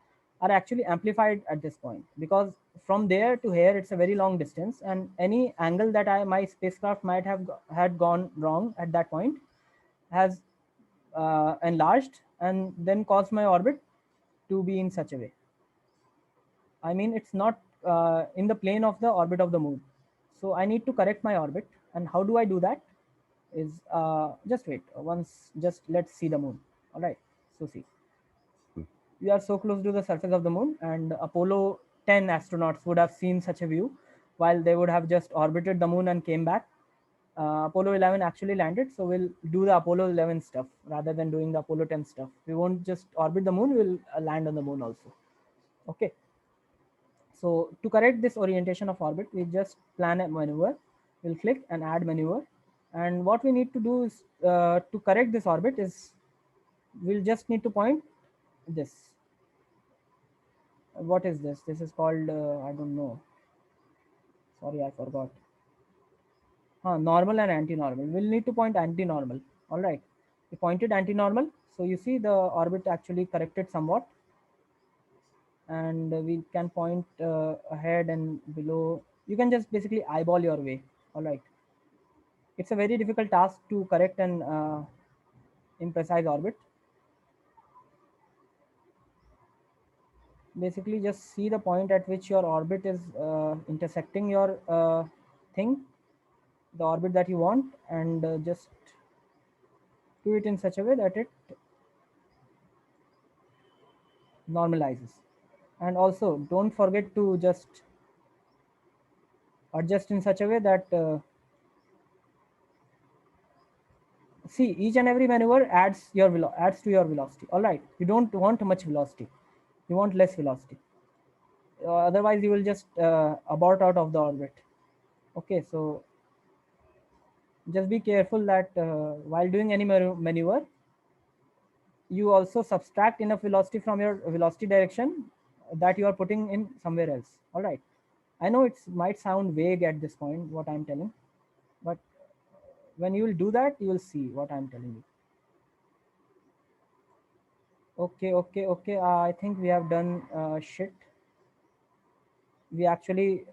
are actually amplified at this point, because from there to here it's a very long distance, and any angle that my spacecraft might have had gone wrong at that point has enlarged and then caused my orbit to be in such a way. I mean, it's not in the plane of the orbit of the moon. So I need to correct my orbit. And how do I do that? Is just wait once, just let's see the moon. All right, so see, we are so close to the surface of the moon, and Apollo 10 astronauts would have seen such a view while they would have just orbited the moon and came back. Apollo 11 actually landed, so we'll do the Apollo 11 stuff rather than doing the Apollo 10 stuff. We won't just orbit the moon, we'll land on the moon also. Okay, so to correct this orientation of orbit, we just plan a maneuver. We'll click and add maneuver, and what we need to do is to correct this orbit is we'll just need to point this. What is this? This is called I don't know, sorry, I forgot. Normal and anti-normal. We'll need to point anti-normal. All right, we pointed anti-normal, so you see the orbit actually corrected somewhat, and we can point ahead and below. You can just basically eyeball your way. All right, it's a very difficult task to correct an imprecise orbit. Basically just see the point at which your orbit is intersecting your thing, the orbit that you want, and just do it in such a way that it normalizes. And also don't forget to just adjust in such a way that see, each and every maneuver adds to your velocity. All right, you don't want much velocity, you want less velocity, otherwise you will just abort out of the orbit. Okay, so just be careful that while doing any maneuver, you also subtract enough velocity from your velocity direction that you are putting in somewhere else. All right, I know it might sound vague at this point what I'm telling, but when you will do that, you will see what I'm telling you. Okay, I think we have done shit. We actually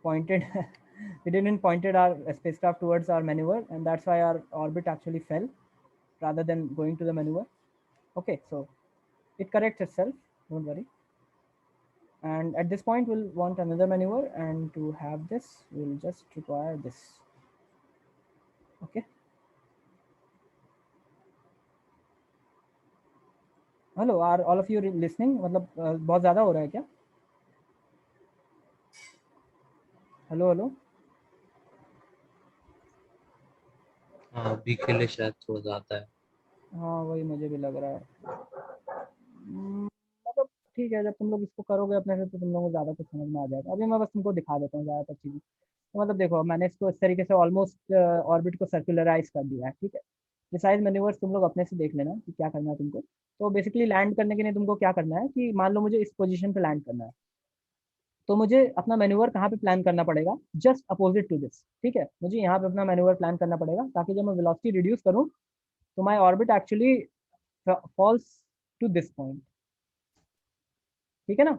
pointed we didn't pointed our spacecraft towards our maneuver, and that's why our orbit actually fell rather than going to the maneuver. Okay, so it corrects itself, don't worry. And at this point we'll want another maneuver, and to have this we'll just require this. Okay, hello, are all of you listening? मतलब बहुत ज़्यादा हो रहा है क्या? Hello हाँ, अभी के लिए शायद थोड़ा ज्यादा है। हाँ, वही मुझे भी लग रहा है। मतलब ठीक है, जब तुम लोग इसको करोगे अपने से तो तुम लोगों को ज़्यादा कुछ समझ में आ जाएगा। अभी मैं बस तुमको दिखा देता हूँ ज़्यादातर चीज़ें। तो मतलब देखो, मैंने इसको इस तरीके से ऑलमोस्ट ऑर्बिट को सर्कुलराइज कर दिया है, ठीक है। प्रिसाइज मैन्यूवर्स तुम लोग अपने से देख लेना कि क्या करना है तुमको। तो बेसिकली लैंड करने के लिए तुमको क्या करना है कि मान लो मुझे इस पोजीशन पे लैंड करना है, तो मुझे अपना मैन्यूवर कहाँ पे प्लान करना पड़ेगा, जस्ट अपोजिट टू दिस, ठीक है। मुझे यहाँ पे अपना मैन्यूवर प्लान करना पड़ेगा ताकि जब मैं वेलोसिटी रिड्यूस करूँ तो my orbit actually falls to this point, ठीक है ना।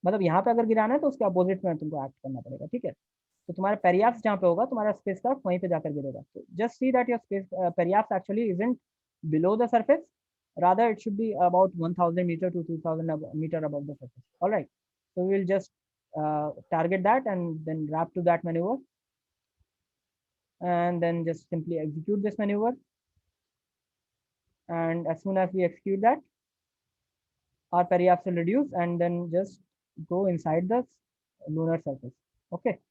मतलब यहाँ पे अगर गिराना है तो उसके अपोजिट में तुमको एक्ट करना पड़ेगा, ठीक है। तो तुम्हारा पेरियाप्स जहाँ पे होगा तुम्हारा स्पेसक्राफ्ट वहीं पे जाकर गिरेगा। तो just see that your space periapsis actually isn't below the surface, rather it should be about 1000 meter to 2000 meter above the surface. All right, so we will just target that and then wrap to that maneuver, and then just simply execute this maneuver. And as soon as we execute that, our periaps will reduce and then just go inside the lunar surface. Okay,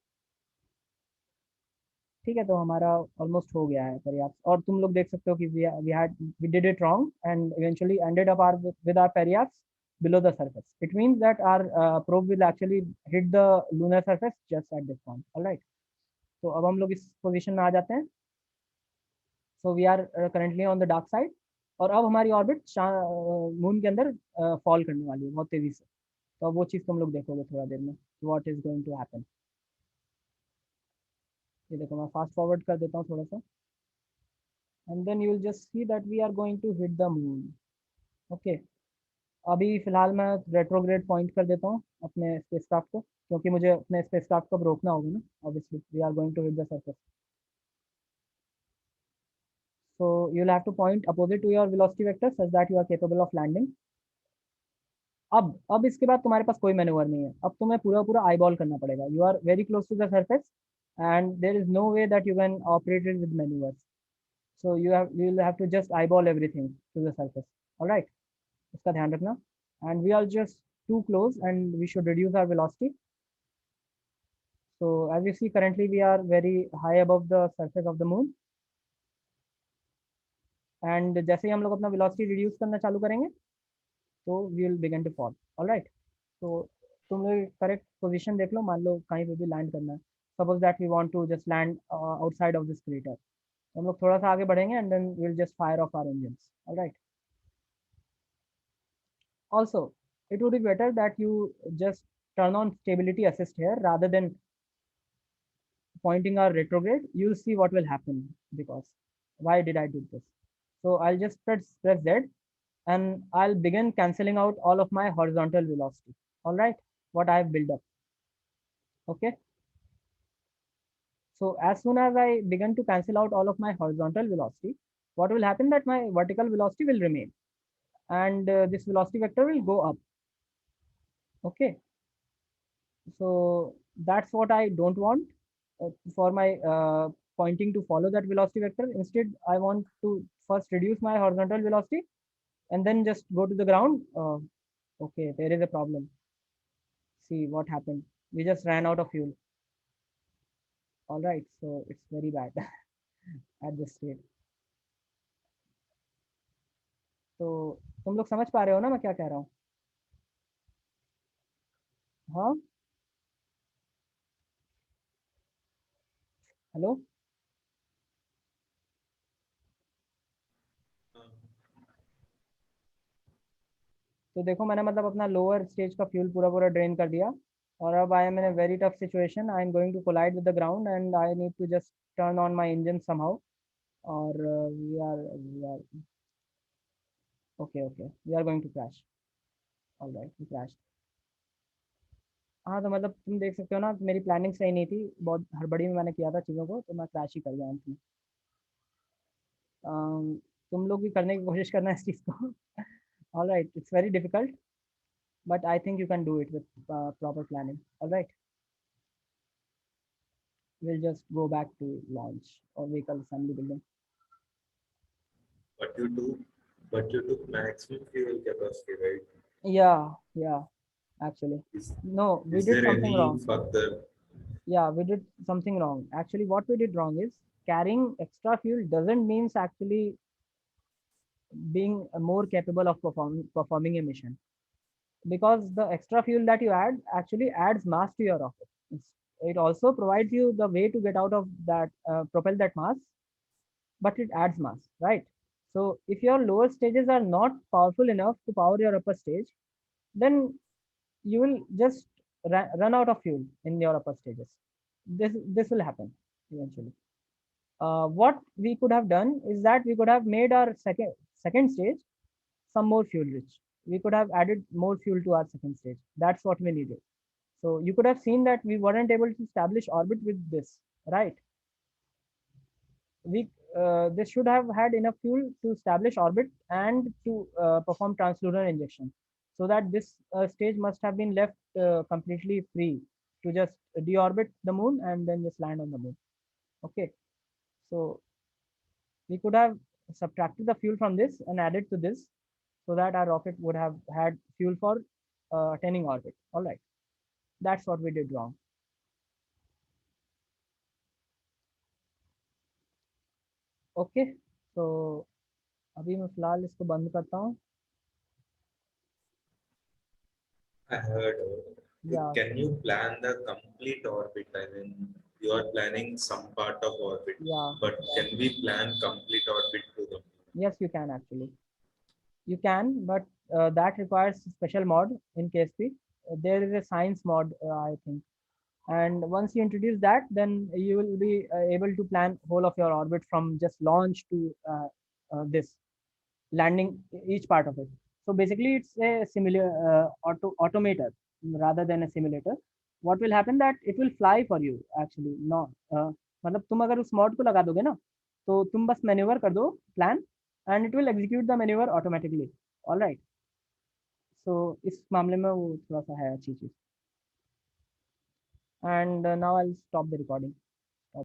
ठीक है। तो हमारा almost हो गया है पेरियाप्स, और तुम लोग देख सकते हो कि we did it wrong and eventually ended up with our periaps below the surface. It means that our probe will actually hit the lunar surface just at this point. All right, तो अब हम लोग इस position में आ जाते हैं। So we are currently on the dark side, और अब हमारी ऑर्बिट मून के अंदर फॉल करने वाली है बहुत तेजी से। तो अब वो चीज़ तुम लोग देखोगे थोड़ा देर में, what is going to happen। ये देखो, मैं फास्ट फॉरवर्ड कर देता हूँ थोड़ा सा, and then you will just see that we are going to hit the moon. Okay, अभी फिलहाल मैं रेट्रोग्रेड पॉइंट कर देता हूँ अपने स्पेसक्राफ्ट को, क्योंकि मुझे अपने स्पेसक्राफ्ट को रोकना होगा ना। Obviously we are going to hit the surface, so you will have to point opposite to your velocity vector such that you are capable of landing. अब इसके बाद तुम्हारे पास कोई मैन्यूवर नहीं है, अब तुम्हें पूरा पूरा आई बॉल करना पड़ेगा। You are very close to the surface and there is no way that you can operate it with manoeuvres, so you will have to just eyeball everything to the surface. All right, इसका ध्यान रखना। and we are just too close and we should reduce our velocity. So as you see, currently we are very high above the surface of the moon, and जैसे ही हम लोग अपना velocity reduce करना चालू करेंगे तो we will begin to fall. All right, तो तुम लोग करेक्ट पोजीशन देख लो। मान लो कहीं पे भी लैंड करना है, suppose that we want to just land outside of this crater, हम लोग थोड़ा सा आगे बढ़ेंगे and then we will just fire off our engines. Alright, also it would be better that you just turn on stability assist here rather than pointing our retrograde. You'll see what will happen, because why did I do this? So I'll just press Z and I'll begin cancelling out all of my horizontal velocity. All right, what I have built up. Okay, so as soon as I begin to cancel out all of my horizontal velocity, what will happen that my vertical velocity will remain, and this velocity vector will go up. Okay, so that's what I don't want for my pointing to follow that velocity vector. Instead, I want to first reduce my horizontal velocity and then just go to the ground. Okay, there is a problem. See what happened. We just ran out of fuel. All right, so it's very bad at this state. तो तुम लोग समझ पा रहे हो ना मैं क्या कह रहा हूँ? हाँ, हेलो। तो देखो, मैंने मतलब अपना लोअर स्टेज का फ्यूल पूरा पूरा ड्रेन कर दिया, और अब I am in a very tough situation. I am going to collide with the ground and I need to just turn on my engine somehow, और we are okay we are going to crash. Alright, we crash. हाँ, तो मतलब तुम देख सकते हो ना, मेरी प्लानिंग सही नहीं थी, बहुत हड़बड़ी में मैंने किया था चीज़ों को, तो मैं क्रैश ही कर गया अंत में। तुम लोग भी करने की कोशिश करना इस चीज़ को। Alright, it's very difficult, but I think you can do it with proper planning. All right, we'll just go back to launch or vehicle assembly building. But you took maximum fuel capacity, right? Yeah, actually. No, we Is did there something any wrong. further? Yeah, we did something wrong. Actually, what we did wrong is carrying extra fuel doesn't means actually being more capable of performing a mission, because the extra fuel that you add actually adds mass to your rocket. It also provides you the way to get out of that, propel that mass, but it adds mass, right? So if your lower stages are not powerful enough to power your upper stage, then you will just run out of fuel in your upper stages. This will happen eventually. What we could have done is that we could have made our second stage some more fuel rich. We could have added more fuel to our second stage. That's what we needed. So you could have seen that we weren't able to establish orbit with this, right? We This should have had enough fuel to establish orbit and to perform translunar injection, so that this stage must have been left completely free to just deorbit the moon and then just land on the moon. Okay, so we could have subtracted the fuel from this and added to this, so that our rocket would have had fuel for attaining orbit. All right, that's what we did wrong. Okay, तो अभी मैं फिलहाल इसको बंद करता हूँ. I heard. Yeah. Can you plan the complete orbit? I mean, you are planning some part of orbit, Yeah. but can we plan complete orbit to the moon? Yes, you can actually. You can, but that requires special mod in KSP. There is a science mod, I think. And once you introduce that, then you will be able to plan whole of your orbit from just launch to this landing, each part of it. So basically, it's a automator rather than a simulator. What will happen that it will fly for you actually. No, मतलब तुम अगर उस mod को लगा दोगे ना, तो तुम बस maneuver कर दो plan and it will execute the maneuver automatically. All right. So इस मामले में वो थोड़ा सा है अच्छी चीज. And now I'll stop the recording.